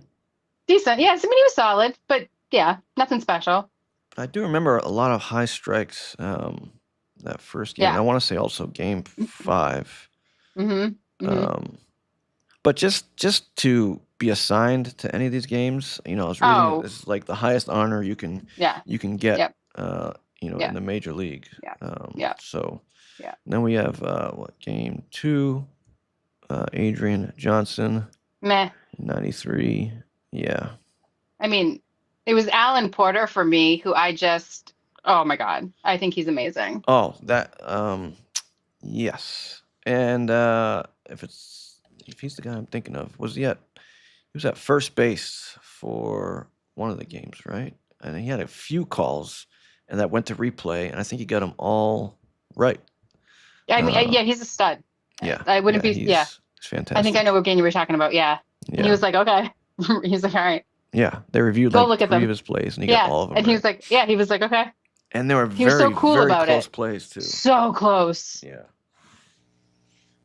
Decent. Yes, I mean, he was solid, but yeah, nothing special. I do remember a lot of high strikes that first game. Yeah. I want to say also game 5. Mm-hmm. But just to be assigned to any of these games, I was reading Oh. it's like the highest honor you can Yeah. get. Yep. In the major league. Yeah. Yeah. So. Yeah. Then we have game 2, Adrian Johnson, Meh. 93. Yeah. I mean, it was Alan Porter for me, who oh my God, I think he's amazing. Oh, that. Yes. And if he's the guy I'm thinking of, he was at first base for one of the games, right? And he had a few calls, and that went to replay, and I think he got them all right. I mean, yeah, he's a stud. Yeah. I wouldn't be. Yeah. He's fantastic. I think I know what game you were talking about. Yeah. Yeah. And he was like, okay. He's like, all right. Yeah, they reviewed Go like look at 3 them. of his plays, and he Yeah. got all of them. And he right. was like, yeah, he was like, okay. And they were He was very, so cool very about close it. plays too. So close. Yeah.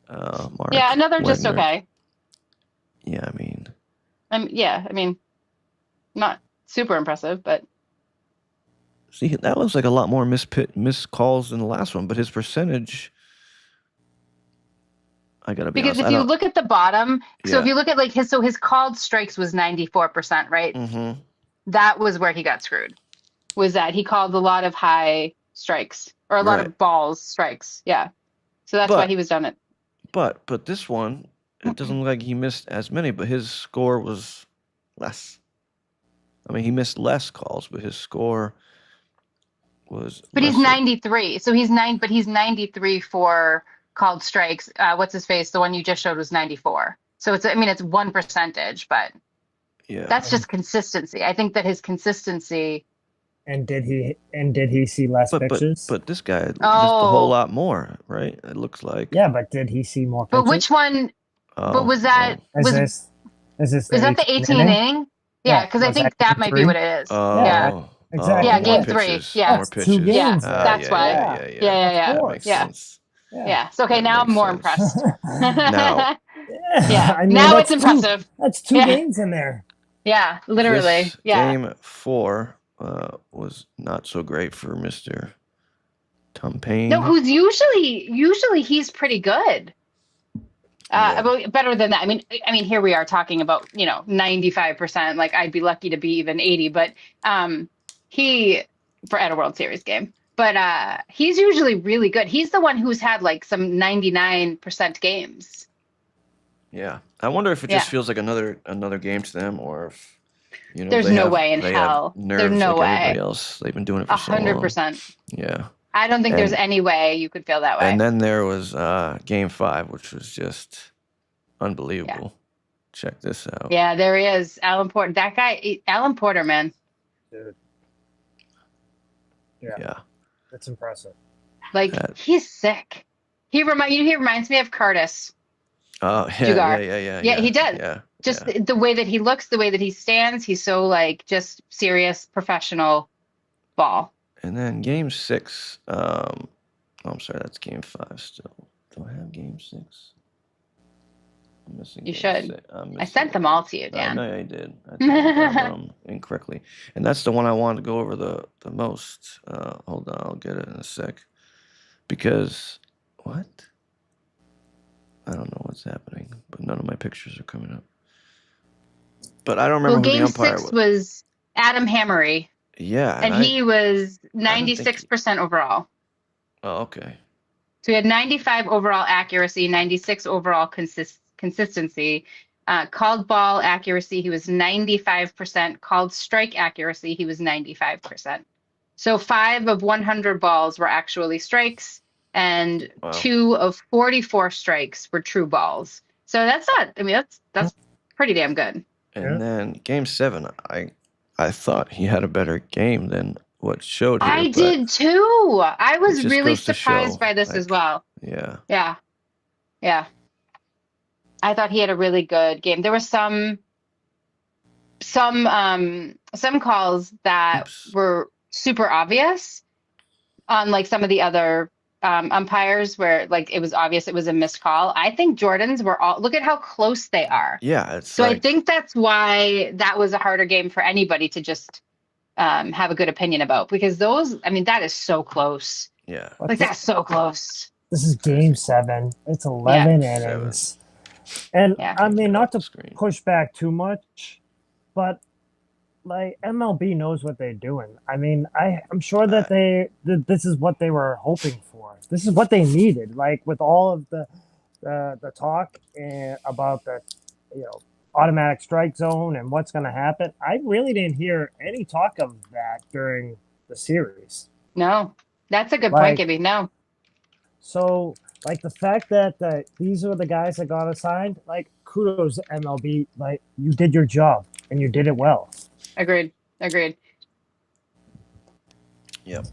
Mark Yeah, another just Wegner. okay. Yeah, I mean, I mean, not super impressive, but see, that looks like a lot more missed calls than the last one, but his percentage, I gotta be because honest. if you look at the bottom, so if Yeah. you look at like his called strikes was 94%, right? Mm-hmm. That was where he got screwed. Was that he called a lot of high strikes or a lot Right. of balls strikes. Yeah. So that's why But- he was done it. But this one, it doesn't look like he missed as many, but his score was less. I mean, he missed less calls, but his score was. But he's lesser. 93. So he's 93 for called strikes. What's his face? The one you just showed was 94. So it's 1%, but Yeah. that's just consistency. I think that his consistency. And did he see less pitches? But this guy missed a whole Oh. lot more, right? It looks like. yeah, but did he see more pitches? But which one? Oh, was that? Is Is that the 18 inning? Yeah, Yeah, because I was think that that game might be 3? what it is. Oh, Yeah. Exactly. Yeah, more game 3. pitches, Yeah. more That's 2 pitches. games. Yeah, that's why. Yeah. Of course. That makes Yeah. sense. Yeah. So okay, That now I'm makes more sense. impressed. Now. Yeah. I mean, Now that's it's two- impressive. That's 2 Yeah. games in there. Yeah, literally. This Yeah. Game 4 was not so great for Mr. Tom Payne. No, who's usually he's pretty good. Yeah. But better than that. I mean, here we are talking about 95%. Like I'd be lucky to be even 80, but he for at a World Series game. But he's usually really good. He's the one who's had like some 99% games. Yeah. I wonder if it just Yeah, feels like another game to them, or if there's no way in they have hell. There's nerves no like everybody way. else. They've been doing it for so long. 100%. Yeah. I don't think there's And any way you could feel that and way. then there was game 5, which was just Yeah. unbelievable. Check this out. Yeah, there he is. Alan Porter. That guy, Alan Porter, man. Dude. Yeah, Yeah. it's impressive. Like That- he's sick. He reminds me of Curtis Oh, Dugar. Yeah, he does. Yeah. Just yeah. the way that he looks, the way that he stands, he's so like just serious, professional ball. And then game 6, I'm sorry, that's game 5 still. Do I have game 6? I'm missing You game should. six. I'm I missing sent them all to you, I Dan. know I did. I typed them incorrectly. And that's the one I wanted to go over the most. Hold on, I'll get it in a sec. Because, what? I don't know what's happening, but none of my pictures are coming up. But I don't remember Well, who the game umpire 6 was Adam Hammery, Yeah. and he was I didn't think 96% overall. Oh, okay. So he had 95 overall accuracy, 96 overall consistency. Called ball accuracy, he was 95%. Called strike accuracy, he was 95%. So 5 of 100 balls were actually strikes, and Wow. 2 of 44 strikes were true balls. So that's not. I mean, that's pretty damn good. And Yeah. then game 7, I thought he had a better game than what showed here. I but did too. I was just really goes to surprised show, by this as like- well. Yeah. Yeah. Yeah. I thought he had a really good game. There were some calls that Oops. were super obvious on like some of the other umpires where like it was obvious it was a missed call. I think Jordan's were all look at how close they are. Yeah, it's So I like, think that's why that was a harder game for anybody to just have a good opinion about because those, I mean, that is so close. yeah. Like that's so close. This is game 7. It's 11 Yeah. innings. And Yeah. I mean, not to Screen. push back too much, but like MLB knows what they're doing. I mean, I'm sure that this is what they were hoping for. This is what they needed. Like with all of the talk about the automatic strike zone and what's going to happen. I really didn't hear any talk of that during the series. No, that's a good Like- point, Gibby. No. So, like the fact that these are the guys that got assigned, like kudos to MLB. Like you did your job and you did it well. Agreed. Yep.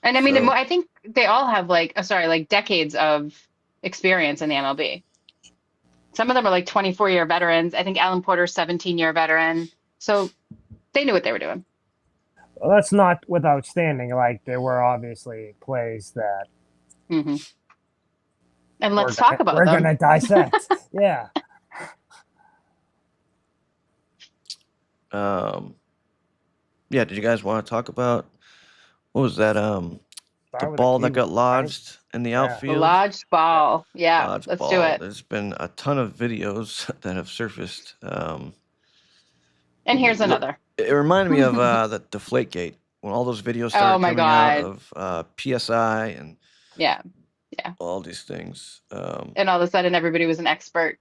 And I mean, So- I think they all have like decades of experience in the MLB. Some of them are like 24-year veterans. I think Alan Porter's 17-year veteran. So they knew what they were doing. Well, that's not without standing. Like there were obviously plays that hmm And let's we're gonna- talk about we're them. gonna dissect. Yeah. Yeah, did you guys want to talk about what was that? The Start with ball that key, got right? lodged in the Yeah. The outfield? lodged ball. Yeah, Lodged let's ball. do it. There's been a ton of videos that have surfaced. And here's another. It reminded me of the Deflategate when all those videos started Oh my coming out God. of PSI and Yeah. all these things. And all of a sudden, everybody was an expert.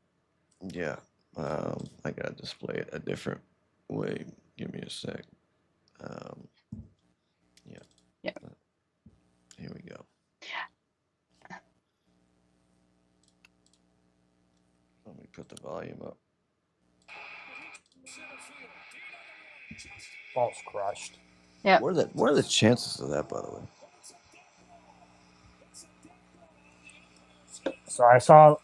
Yeah, I gotta display it a different way. Give me a sec. Yeah. Yeah. Here we go. Let me put the volume up. Ball's crushed. Yeah. What are the chances of that, by the way? So I saw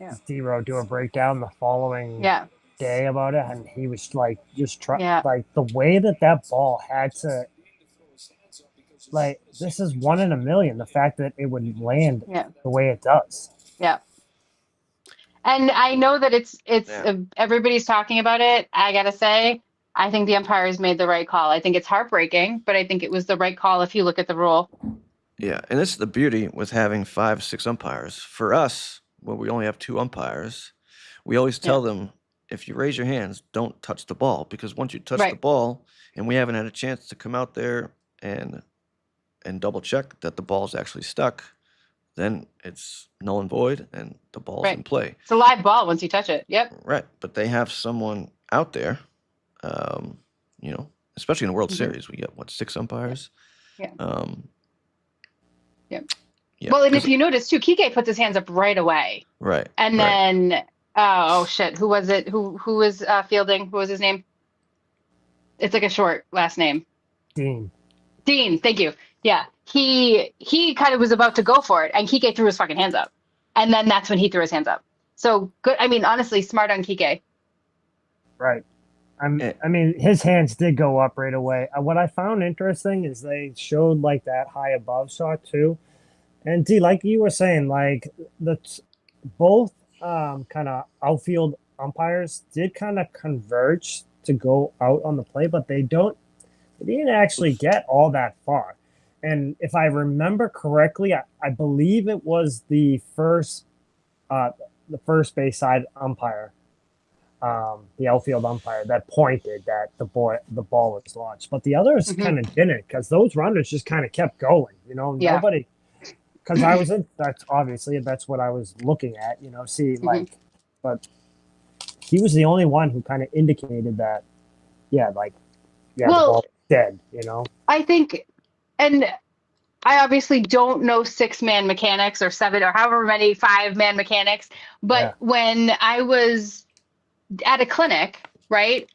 Yeah. Zero do a breakdown the following Yeah. day about it, and he was like just Yeah. like the way that ball had to, like, this is 1 in a million. The fact that it would land Yeah. the way it does. Yeah. And I know that it's Yeah. everybody's talking about it. I gotta say, I think the umpires made the right call. I think it's heartbreaking, but I think it was the right call if you look at the rule. Yeah, and this is the beauty with having 5, 6 umpires. For us, where we only have 2 umpires, we always tell them, if you raise your hands, don't touch the ball, because once you touch the ball and we haven't had a chance to come out there and double check that the ball's actually stuck, then it's null and void and the ball's in play. It's a live ball once you touch it. Yep. Right. But they have someone out there, you know, especially in the World Series, we get 6 umpires? Yeah. Yeah. Well, and if you notice too, Kike puts his hands up right away. Right. And then, oh shit, who was it? Who was fielding? Who was his name? It's like a short last name. Dean. Thank you. Yeah. He kind of was about to go for it, and Kike threw his fucking hands up. And then that's when he threw his hands up. So good. I mean, honestly, smart on Kike. Right. I mean, his hands did go up right away. What I found interesting is they showed like that high above shot too. And D, like you were saying, like both kind of outfield umpires did kind of converge to go out on the play, but they didn't actually get all that far. And if I remember correctly, I believe it was the first base side umpire, the outfield umpire, that pointed that the ball was launched, but the others kind of didn't, because those runners just kind of kept going. You know, nobody. Because that's what I was looking at. You know, but he was the only one who kind of indicated that, the ball was dead. You know, I think. And I obviously don't know 6-man mechanics or 7 or however many 5-man mechanics, but when I was at a clinic, right,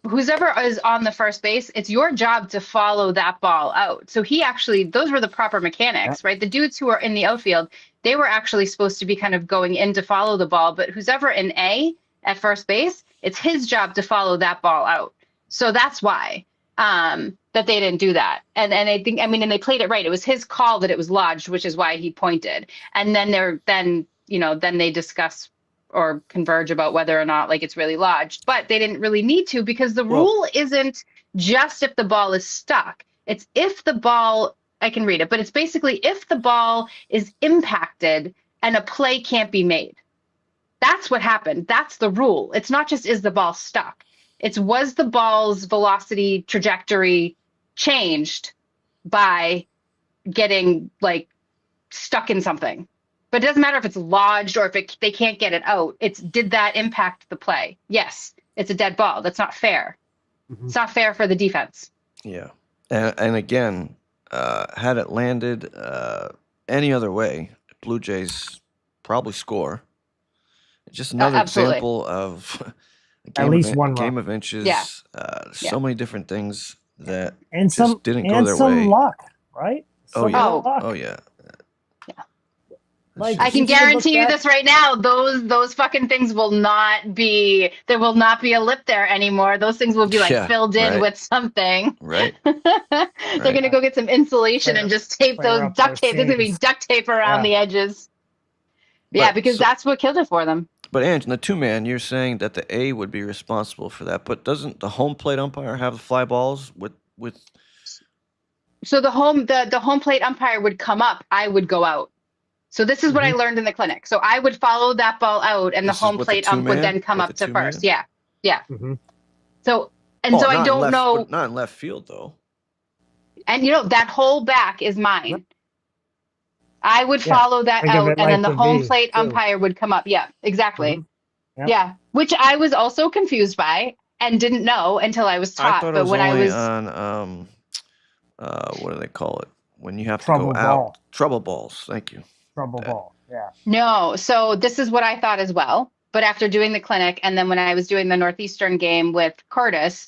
whoever is on the first base, it's your job to follow that ball out. So those were the proper mechanics, right? The dudes who are in the outfield, they were actually supposed to be kind of going in to follow the ball, but who's ever in A at first base, it's his job to follow that ball out. So that's why. That they didn't do that. And I think, I mean, and they played it right. It was his call that it was lodged, which is why he pointed. And then then they discuss or converge about whether or not like it's really lodged, but they didn't really need to, because the rule isn't just if the ball is stuck. It's if the ball, I can read it, but it's basically if the ball is impacted and a play can't be made. That's what happened. That's the rule. It's not just, is the ball stuck? It's, was the ball's velocity trajectory changed by getting like stuck in something? But it doesn't matter if it's lodged or if they can't get it out. It's, did that impact the play? Yes, it's a dead ball. That's not fair. It's not fair for the defense. Yeah. And again, had it landed any other way, Blue Jays probably score. Just another example of at least one game of inches. So many different things that just didn't go their way. And some luck, right? Oh yeah. Like, I can guarantee you this right now, those fucking things will not be, there will not be a lip there anymore. Those things will be like filled in with something. Right. They're going to go get some insulation and just tape those duct tape. There's going to be duct tape around the edges. Yeah, because that's what killed it for them. But Ange, in the 2-man, you're saying that the A would be responsible for that, but doesn't the home plate umpire have the fly balls with? So the home plate umpire would come up, I would go out. So this is what I learned in the clinic. So I would follow that ball out, and the home plate ump would then come up to first. Yeah. So so I don't know. Not in left field though. And that whole back is mine. I would follow that out, and then the home plate umpire would come up. Yeah, exactly. Yeah, which I was also confused by and didn't know until I was taught. But when I was on what do they call it? When you have to go out. Trouble balls. Thank you. Trouble ball. Yeah. No, so this is what I thought as well. But after doing the clinic, and then when I was doing the Northeastern game with Curtis,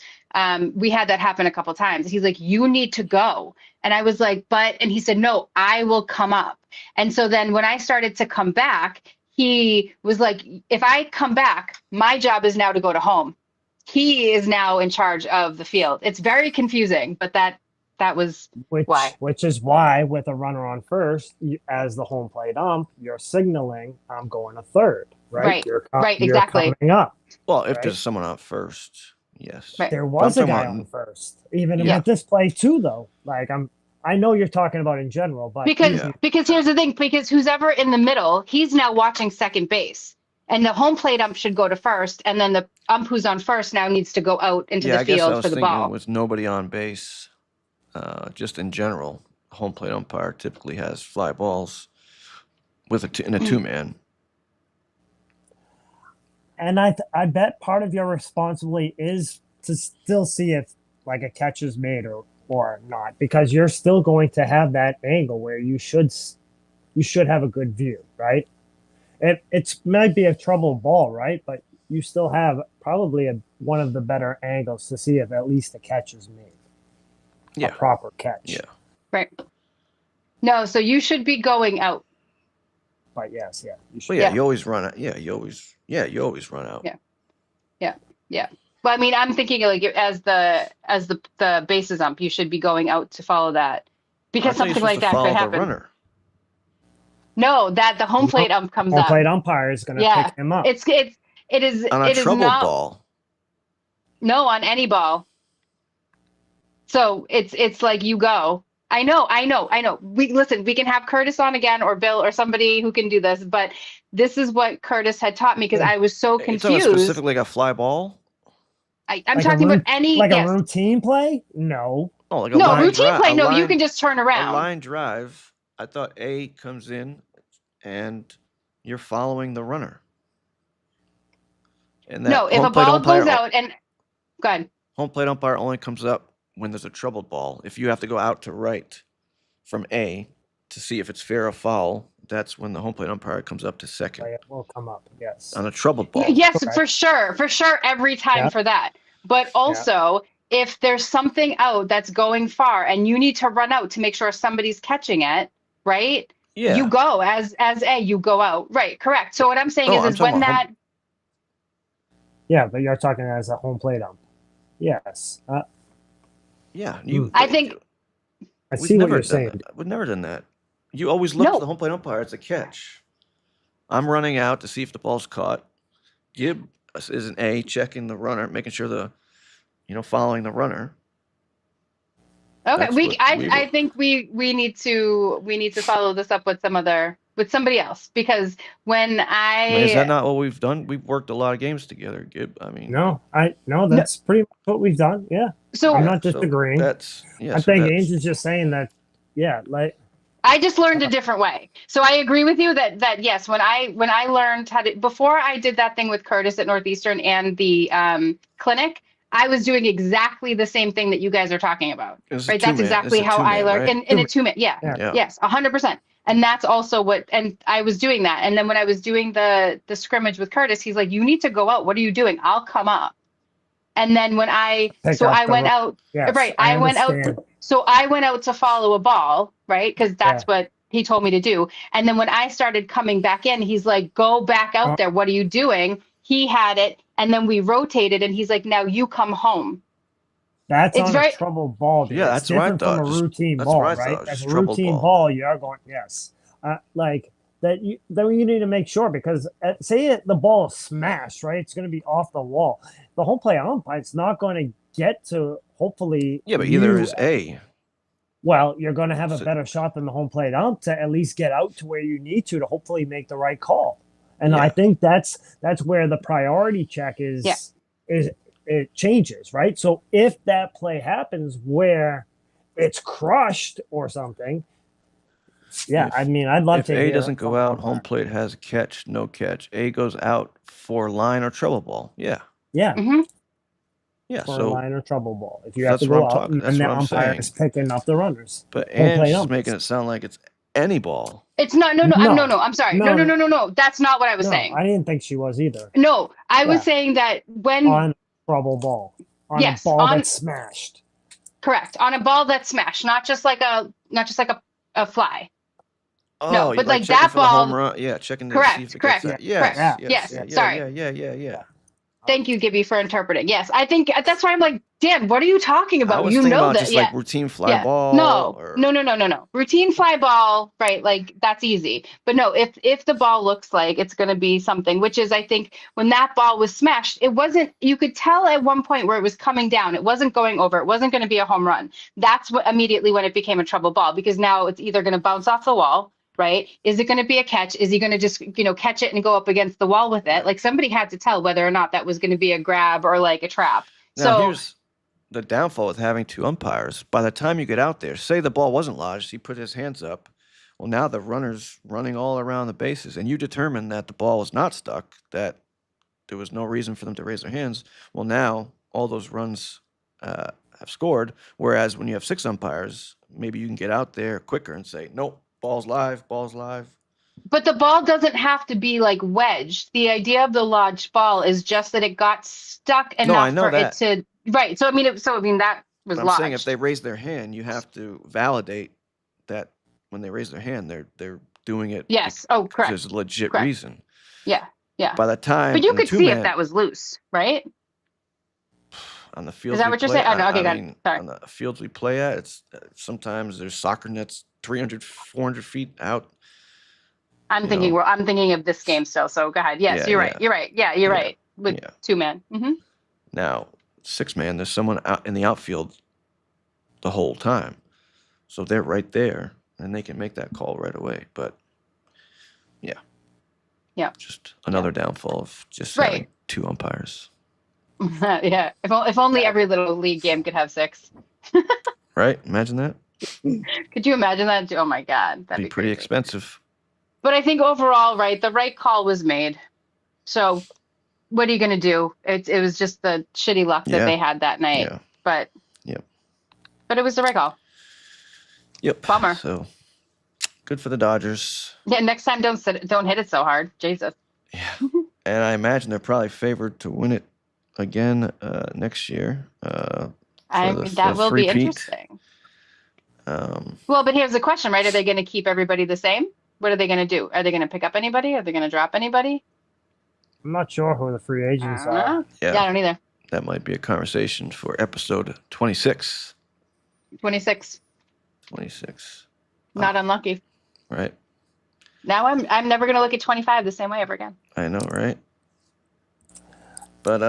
we had that happen a couple times. He's like, you need to go. And I was like, and he said, no, I will come up. And so then when I started to come back, he was like, if I come back, my job is now to go to home. He is now in charge of the field. It's very confusing, but that was why. Which is why with a runner on first, as the home plate ump, you're signaling I'm going to third, right? Right, exactly. You're coming up. Well, if there's someone on first, yes. Right. There was a guy on first. Even with this play too, though. Like I know you're talking about in general, but because here's the thing, because who's ever in the middle, he's now watching second base. And the home plate ump should go to first, and then the ump who's on first now needs to go out into the field for the ball. With nobody on base, just in general, home plate umpire typically has fly balls in a two-man. And I bet part of your responsibility is to still see if like a catch is made or not, because you're still going to have that angle where you should have a good view, right? It might be a troubled ball, right? But you still have probably one of the better angles to see if at least a catch is made. Yeah. A proper catch. Yeah. Right. No, so you should be going out. But yes, yeah. You should. Well, yeah, you always run out. Yeah, you always run out. Yeah. Well, I mean, I'm thinking like as the bases ump, you should be going out to follow that, because something like that could happen. Runner. No, that the home plate ump comes up. Home plate umpire is going to pick him up. It is on a trouble ball. No, on any ball. So it's like you go. I know. We can have Curtis on again, or Bill, or somebody who can do this, but this is what Curtis had taught me, because I was so confused. Specifically like a fly ball? I'm like talking about any... Like a routine play? No. Oh, like a routine play. No, you can just turn around. A line drive, I thought A comes in and you're following the runner. And no, if a ball goes out and... Go ahead. Home plate umpire only comes up when there's a troubled ball. If you have to go out to right from A to see if it's fair or foul, that's when the home plate umpire comes up to second. It will come up, yes. On a troubled ball. Yes, for sure, every time for that. But also, if there's something out that's going far and you need to run out to make sure somebody's catching it, right? Yeah. You go as A, you go out. Right, correct. So what I'm saying is when that... Yeah, but you're talking as a home plate ump. Yes. Yeah. I see what you're saying. We've never done that. You always look at the home plate umpire as a catch. I'm running out to see if the ball's caught. Gib is an A, checking the runner, making sure following the runner. Okay, I think we need to follow this up with somebody else, because is that not what we've done? We've worked a lot of games together, Gib. I mean, that's pretty much what we've done. Yeah. So I'm not disagreeing. I think Ainge is just saying that. Yeah, like. I just learned a different way. So I agree with you that yes, when I learned how to, before I did that thing with Curtis at Northeastern and the clinic, I was doing exactly the same thing that you guys are talking about. Right? That's exactly how I learned in a 2-minute. Yeah. Yes, 100%. And that's also and I was doing that. And then when I was doing the scrimmage with Curtis, he's like, you need to go out. What are you doing? I'll come up. And then when I went out to follow a ball, right? Because that's what he told me to do. And then when I started coming back in, he's like, go back out there. What are you doing? He had it. And then we rotated, and he's like, now you come home. That's a trouble ball. Dude. Yeah, that's what I thought. From a routine ball, right? That's a routine ball. You are going, yes. Like that. Then you need to make sure, because say the ball is smashed, right? It's going to be off the wall. The home plate umpire, it's not going to get to hopefully. Yeah, but either is A. Well, you're going to have a better shot than the home plate ump to at least get out to where you need to hopefully make the right call. And I think that's where the priority check is it changes, right? So if that play happens where it's crushed or something, I'd love to. If A doesn't go out, home plate has a catch, no catch. A goes out for line or trouble ball. Yeah. Yeah. Mm-hmm. Yeah. For a line or trouble ball. If you have to go out, and the umpire is picking up the runners. But Ange is making it sound like it's any ball. It's not. No. I'm sorry. No. That's not what I was saying. I didn't think she was either. No, I was saying that when on trouble ball, a ball that's smashed. Correct, on a ball that's smashed, not just like a fly. Oh, no, but like that ball. Home run. Yeah, checking. Correct. Yes. Sorry. Yeah. Thank you, Gibby, for interpreting. Yes, I think that's why I'm like, Dan, what are you talking I about? was You thinking know about that, just yeah. like routine fly Yeah. ball. No. Routine fly ball, right? Like that's easy. But no, if the ball looks like it's going to be something, which is, I think, when that ball was smashed, it wasn't. You could tell at one point where it was coming down. It wasn't going over. It wasn't going to be a home run. That's what immediately when it became a trouble ball, because now it's either going to bounce off the wall. Right? Is it going to be a catch? Is he going to just, catch it and go up against the wall with it? Right. Like somebody had to tell whether or not that was going to be a grab or like a trap. Now, So here's the downfall with having two umpires. By the time you get out there, say the ball wasn't lodged, he put his hands up. Well, now the runner's running all around the bases, and you determine that the ball was not stuck, that there was no reason for them to raise their hands. Well, now all those runs have scored, whereas when you have six umpires, maybe you can get out there quicker and say, nope, ball's live, ball's live. but the ball doesn't have to be like wedged. The idea of the lodged ball is just that it got stuck I enough know for that. it to, right. So I mean, that was But I'm lodged. saying if they raise their hand, you have to validate that when they raise their hand, they're doing it. Yes. Oh, correct. There's a legit Correct. reason. Yeah. Yeah. By the time, But you in the could see if two-man- that was loose, right? on the field. Is that what you're saying? Oh, no, okay, got it. Sorry. On the fields we play at, it's sometimes there's soccer nets 300, 400 feet out. I'm thinking of this game still. So go ahead. Yes, Yeah, you're yeah. right. You're right. Yeah, you're Yeah, right. With yeah. two-man. Mm-hmm. Now, six-man, there's someone out in the outfield the whole time, so they're right there and they can make that call right away. But Yeah. just another downfall of just Right. having two umpires. Yeah. If only every little league game could have six. Right? Imagine that. Could you imagine that? Oh my God, that'd Be pretty crazy. expensive. But I think overall, right, the right call was made. So what are you going to do? It was just the shitty luck that Yeah. they had that night. Yeah. But Yep. But it was the right call. Yep. Bummer. So good for the Dodgers. Yeah. Next time, don't hit it so hard, Jesus. Yeah. And I imagine they're probably favored to win it again next year. I the- mean, for that the will be three-peat. interesting. Um, Well, but here's the question, right? Are they going to keep everybody the same? What are they going to do? Are they going to pick up anybody? Are they going to drop anybody? I'm not sure who the free I agents don't are. know. yeah, Yeah, I don't either. that might be a conversation for episode 26. 26. 26, Not unlucky. right? Now I'm never going to look at 25 the same way ever again. I know, right? But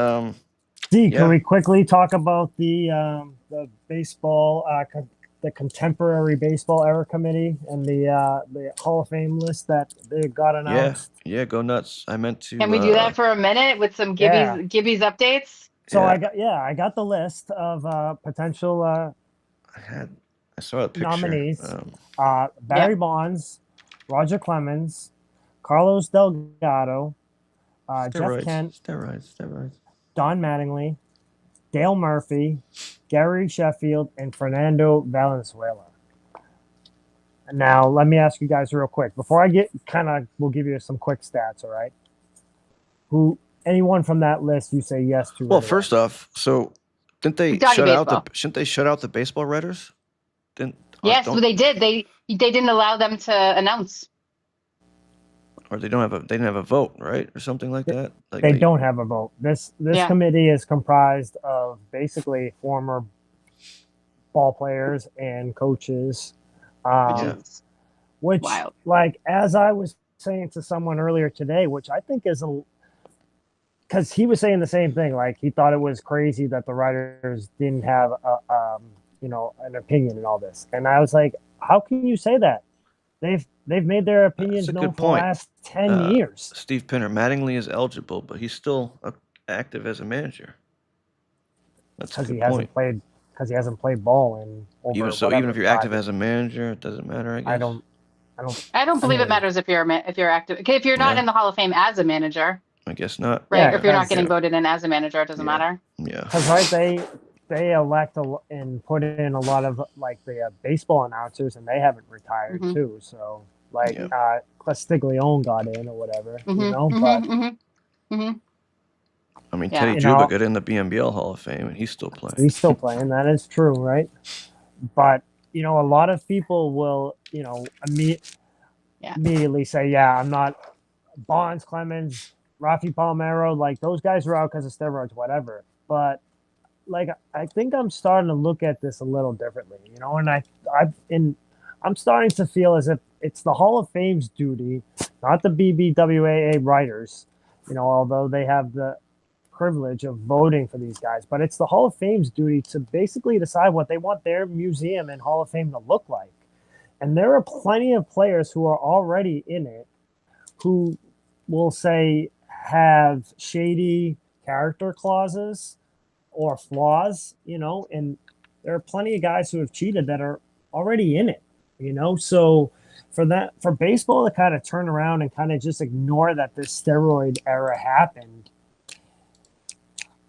D, Yeah. can we quickly talk about the baseball, the contemporary baseball era committee and the Hall of Fame list that they got announced? yeah, go nuts. I meant to. Can we do that for a minute with some Yeah. Gibby's updates? So Yeah. I got the list of potential I saw a picture. nominees. Barry Bonds, Roger Clemens, Carlos Delgado, Jeff Kent, steroids. Don Mattingly, Dale Murphy, Gary Sheffield, and Fernando Valenzuela. Now, let me ask you guys real quick before I we'll give you some quick stats. All right, anyone from that list you say yes to? Well, right first off, so didn't they Doggy shut out baseball. shouldn't they shut out the baseball writers? Yes, don't- they did. They didn't allow them to announce. or they didn't have a vote, right, or something like that. Like They don't have a vote. This Yeah. committee is comprised of basically former ball players and coaches. Yeah. Which, Wild. like, as I was saying to someone earlier today, which I think is because he was saying the same thing. Like, he thought it was crazy that the writers didn't have an opinion in all this. And I was like, how can you say that? They've made their opinions That's a known good for the point. last 10 years. Steve Pinner, Mattingly is eligible, but he's still active as a manager. That's a Because good point. he hasn't played ball in over. Even whatever, if you're 5 active years. as a manager, it doesn't matter. I guess. I don't I don't believe it Hmm. matters if you're active. If you're not Yeah. in the Hall of Fame as a manager, I guess not. right? Yeah, Or if you're not because- getting voted in as a manager, it doesn't Yeah. matter. Yeah. Because they elect and put in a lot of like the baseball announcers, and they haven't retired Mhm. too. So like Yeah. Castiglione got in or whatever, Mhm, you know. mhm, But mhm, mhm. I mean, Yeah. Teddy You Juba know- got in the BMBL Hall of Fame, and he's still playing. he's still playing. That is true, right? But a lot of people will Yeah. immediately say, "Yeah, I'm not Bonds, Clemens, Rafi Palmeiro, like those guys were out because of steroids, whatever. But like I think I'm starting to look at this a little differently, and I'm starting to feel as if it's the Hall of Fame's duty, not the BBWAA writers, although they have the privilege of voting for these guys, but it's the Hall of Fame's duty to basically decide what they want their museum and Hall of Fame to look like. And there are plenty of players who are already in it who will say have shady character clauses or flaws, and there are plenty of guys who have cheated that are already in it, So for baseball to kind of turn around and kind of just ignore that this steroid era happened,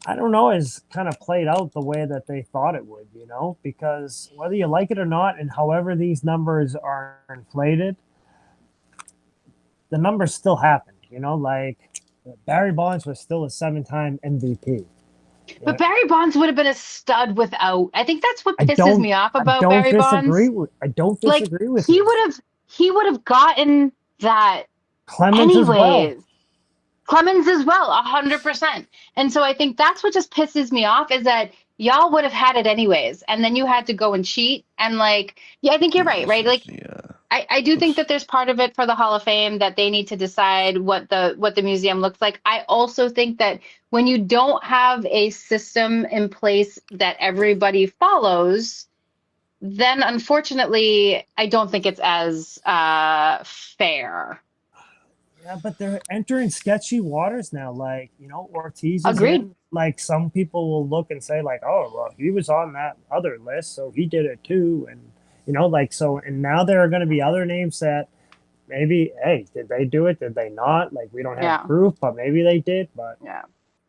I don't know, is kind of played out the way that they thought it would, because whether you like it or not, and however these numbers are inflated, the numbers still happened, like Barry Bonds was still a 7-time MVP. But Barry Bonds would have been a stud without. I think that's what pisses me off about Barry Bonds. I don't disagree with he you. He would have gotten that Clemens anyways. Clemens as well, 100%. And so I think that's what just pisses me off is that y'all would have had it anyways, and then you had to go and cheat. And I think you're right? Like, I do think that there's part of it for the Hall of Fame that they need to decide what the museum looks like. I also think that when you don't have a system in place that everybody follows, then unfortunately, I don't think it's as fair. Yeah, but they're entering sketchy waters now. Like, Ortiz is Agreed. in. Like, some people will look and say, like, oh, well, he was on that other list, so he did it too. And, and now there are going to be other names that maybe, hey, did they do it? Did they not? Like, we don't have proof, but maybe they did. But,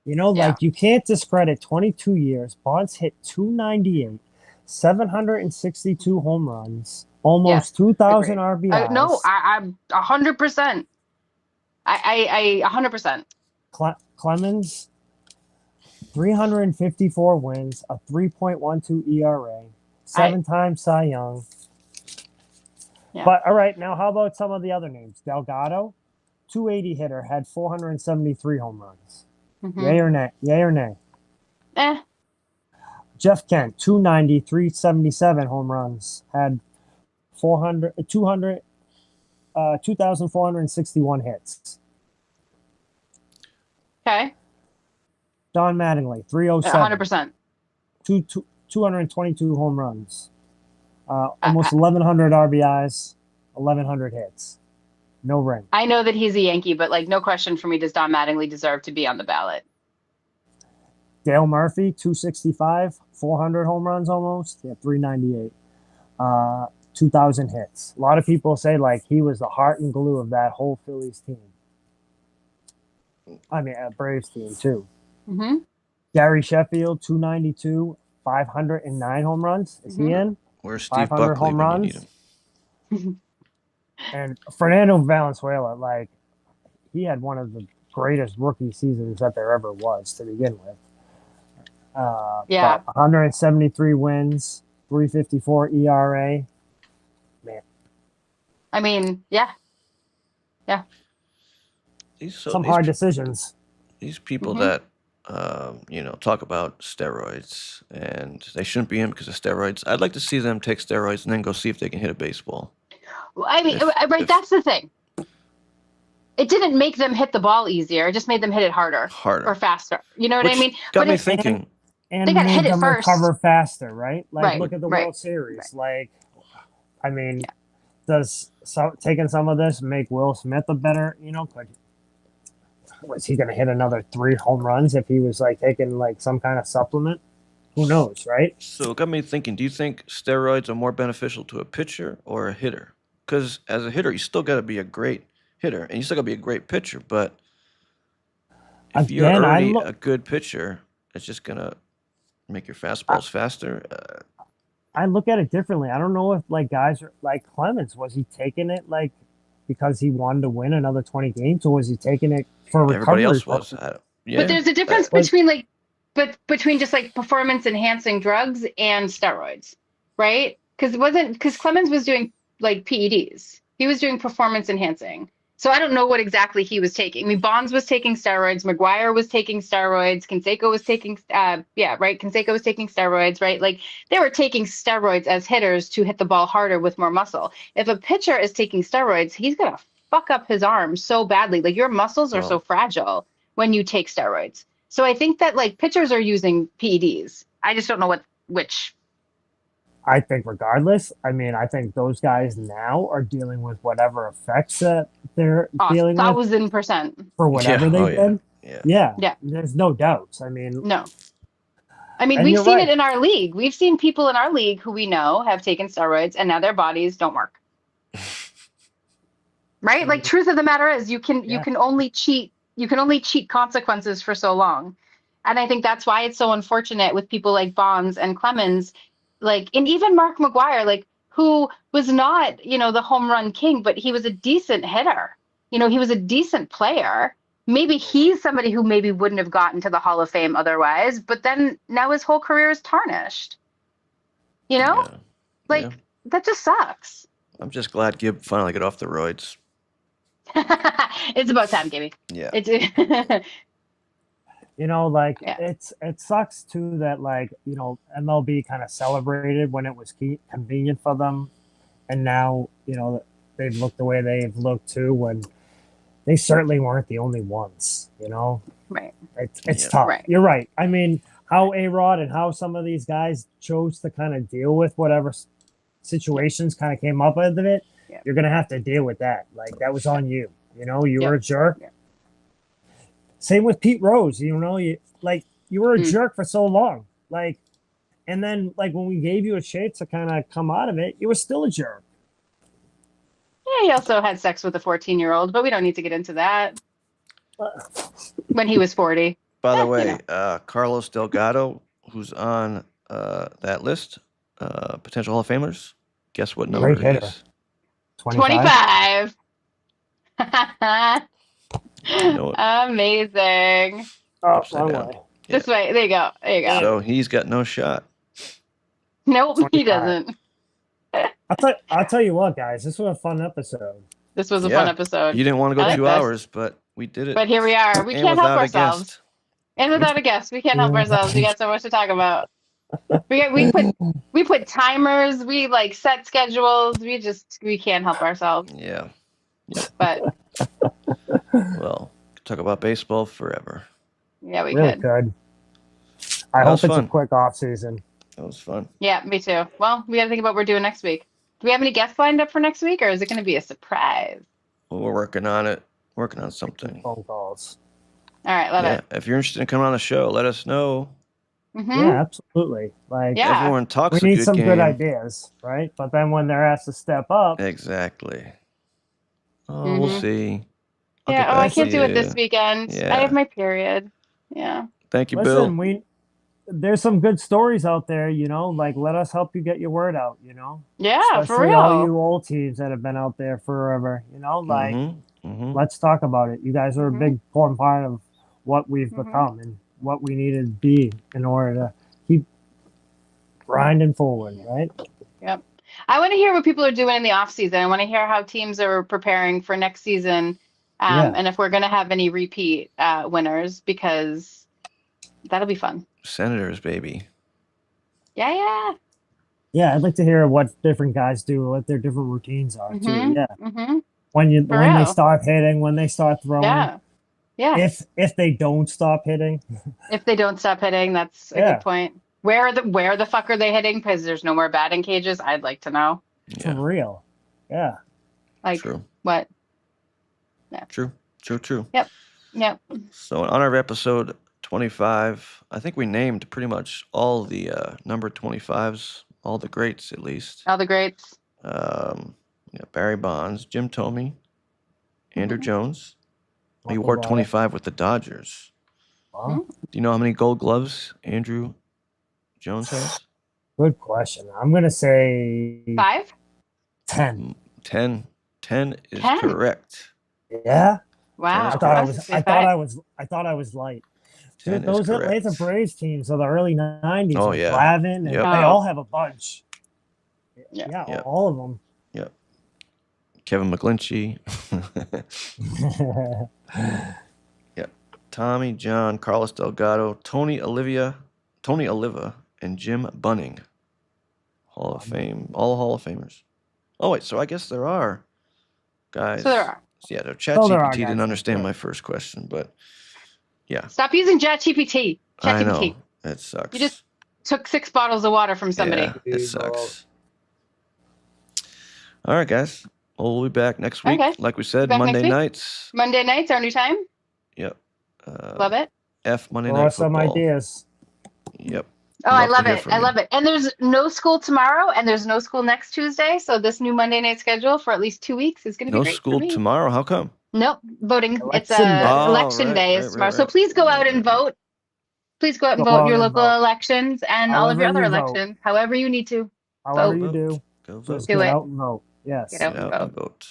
you can't discredit 22 years. Bonds hit 298, 762 home runs, almost 2,000 RBIs. No, I'm 100%. I 100%. Clemens, 354 wins, a 3.12 ERA, 7-time Cy Young. Yeah. But all right, now how about some of the other names? Delgado, 280 hitter, had 473 home runs. Mm-hmm. Yay or nay? Yay or nay? Jeff Kent, 290, 377 home runs, had 2,461 hits. Okay. Don Mattingly, 307. 100%. 222 home runs. Almost 1,100 RBIs, 1,100 hits. No ring. I know that he's a Yankee, but no question for me, does Don Mattingly deserve to be on the ballot? Dale Murphy, 265, 400 home runs almost. Yeah, 398. 2,000 hits. A lot of people say he was the heart and glue of that whole Phillies team. I mean, Braves team too. Mm-hmm. Gary Sheffield, 292, 509 home runs. Is he in? Where's Steve Buckley home when runs? you need him? And Fernando Valenzuela, he had one of the greatest rookie seasons that there ever was to begin with. 173 wins, 354 ERA. Man. I mean, yeah. Some hard decisions. These people that, talk about steroids and they shouldn't be in because of steroids. I'd like to see them take steroids and then go see if they can hit a baseball. I mean, that's the thing. It didn't make them hit the ball easier. It just made them hit it harder or faster. You know what I mean? Got me thinking. And they got to hit it first. Recover faster, right? Look at the right. World Series. Does taking some of this make Will Smith a better, was he going to hit another 3 home runs if he was taking some kind of supplement? Who knows, right? So it got me thinking, do you think steroids are more beneficial to a pitcher or a hitter? Because as a hitter, you still got to be a great hitter and you still got to be a great pitcher. But if you're already a good pitcher, it's just going to make your fastballs faster. I look at it differently. I don't know if guys are like Clemens, was he taking it because he wanted to win another 20 games, or was he taking it for recovery? Everybody else was. But there's a difference between between just performance enhancing drugs and steroids, right? Because Clemens was doing PEDs. He was doing performance enhancing. So I don't know what exactly he was taking. I mean, Bonds was taking steroids. McGuire was taking steroids. Canseco was taking, right. Canseco was taking steroids, right? Like they were taking steroids as hitters to hit the ball harder with more muscle. If a pitcher is taking steroids, he's going to fuck up his arm so badly. Like your muscles are so Well, fragile when you take steroids. So I think that like pitchers are using PEDs. I just don't know which. I think regardless, I mean, I think those guys now are dealing with whatever effects that they're dealing with 1,000%. for whatever yeah, they've been. yeah. Yeah. Yeah. There's no doubts. I mean, No. I mean, and we've you're seen right. it in our league. We've seen people in our league who we know have taken steroids and now their bodies don't work. Right? Like truth of the matter is you can only cheat consequences for so long. And I think that's why it's so unfortunate with people like Bonds and Clemens, like, and even Mark McGuire, like, who was not, the home run king, but he was a decent hitter. He was a decent player. Maybe he's somebody who maybe wouldn't have gotten to the Hall of Fame otherwise, but then now his whole career is tarnished. Yeah. Like, Yeah. that just sucks. I'm just glad Gibb finally got off the roids. It's about time, Gibby. Yeah. It's Yeah. it sucks too that MLB kind of celebrated when it was convenient for them, and now they've looked the way they've looked too when they certainly weren't the only ones. right. It's Yeah. tough. Right. You're right. I mean, how A-Rod and how some of these guys chose to kind of deal with whatever situations kind of came up out of it. Yeah. You're gonna have to deal with that. Like that was on you. You were Yeah. a jerk. Yeah. Same with Pete Rose. You were a Mm. jerk for so long. And then when we gave you a chance to kind of come out of it, you were still a jerk. Yeah, he also had sex with a 14-year-old, but we don't need to get into that. When he was 40. By the you way, Carlos Delgado, who's on that list, potential Hall of Famers, guess what number Great he hitter. is? 25. know it. Amazing. Oh, Upside wrong down. way. Yeah. This way. There you go. There you go. So he's got no shot. Nope, he 25. doesn't. I'll tell you what, guys. This was a fun episode. This was a Yeah. fun episode. You didn't want to go I like 2 this. hours, but we did it. But here we are. We and can't help without a ourselves. guest. And without a guest, we can't help ourselves. We got so much to talk about. We put timers, we set schedules. We can't help ourselves. Yeah. But Well, talk about baseball forever. yeah, we Really could. good. I That hope was it's fun. a quick off season. That was fun. Yeah, me too. Well, we got to think about what we're doing next week. Do we have any guests lined up for next week, or is it going to be a surprise? Well, we're working on it. Working on something. Phone calls. All right, love Yeah. it. If you're interested in coming on the show, let us know. Mm-hmm. Yeah, absolutely. Yeah. Everyone talks we a need good some game. good ideas, right? But then when they're asked to step up, Exactly. Oh, we'll Mhm. see. I'll Yeah. get Oh, I back can't to do it you. this weekend. Yeah. I have my period. Yeah. Thank you, listen, Bill. there's some good stories out there, let us help you get your word out, Yeah, for Especially all real. you old teams that have been out there forever, Mhm. let's talk about it. You guys are a Mhm. big important part of what we've Mhm. become and what we need to be in order to keep grinding forward, right? Yep. I want to hear what people are doing in the off season. I want to hear how teams are preparing for next season, Yeah. and if we're going to have any repeat winners, because that'll be fun. Senators, baby. Yeah, yeah. Yeah, I'd like to hear what different guys do, what their different routines are too. Mhm. Yeah, Mhm. when For they real. start hitting, when they start throwing, Yeah. Yeah. if they don't stop hitting, If they don't stop hitting, that's a Yeah. good point. Where the fuck are they hitting? Because there's no more batting cages. I'd like to know. for Yeah. real. Yeah, Like True. what? True. Yep. So on our episode 25, I think we named pretty much all the number 25s, all the greats at least. All the greats. Barry Bonds, Jim Thome, Andrew Mhm. Jones. He Uncle wore Bob. 25 with the Dodgers. Wow. Do you know how many gold gloves Andrew Jones has? Good question. I'm gonna say 5? 10. 10. 10 is 10. correct. Yeah, Wow. I I thought I That's was. a big I five. thought I was light. 10 Dude, is those Atlanta correct. Braves teams of the early '90s. Oh, with yeah. Glavine, and Yep. they Oh. all have a bunch. Yeah. Yeah, Yep. all of them. Kevin McGlinchey. Yep. Tommy John, Carlos Delgado, Tony Oliva, and Jim Bunning. Hall of Fame. All Hall of Famers. Oh, wait. So I guess there are guys. So there are. Yeah, no, So there are ChatGPT didn't guys. understand my first question, but yeah. Stop using ChatGPT. I know. ChatGPT. It sucks. You just took 6 bottles of water from somebody. Yeah, it sucks. All right, guys. Well, we'll be back next week. Okay. Like we said, Back next Monday week? nights. Monday nights, our new time. Yep. Love it. Monday Throw Night us some Football. ideas. Yep. Oh, I Love to love hear it. from I you. love it. And there's no school tomorrow and there's no school next Tuesday. So this new Monday night schedule for at least 2 weeks is going to be No great school for me. tomorrow. How come? Nope, voting. It's Election day. Oh, election right, day right, is tomorrow. right, So right. please go out Right, and right. vote. Please go out and Go vote out your and local vote. elections and all of your However other you vote. elections, however you need to. However Vote. you do, Go vote. just Do get it. out and vote. Yes. Get out. Get out and vote.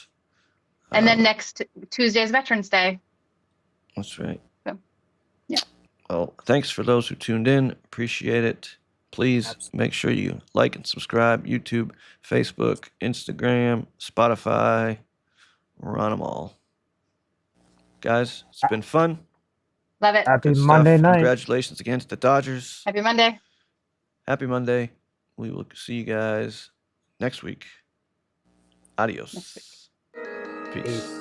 And then next Tuesday is Veterans Day. That's right. So, yeah. Well, thanks for those who tuned in. Appreciate it. Please make sure you like and subscribe. YouTube, Facebook, Instagram, Spotify. We're on them all. Guys, it's been fun. Love it. Happy Good stuff. Monday night. Congratulations again to the Dodgers. Happy Monday. Happy Monday. We will see you guys next week. Adios. Next week. Peace.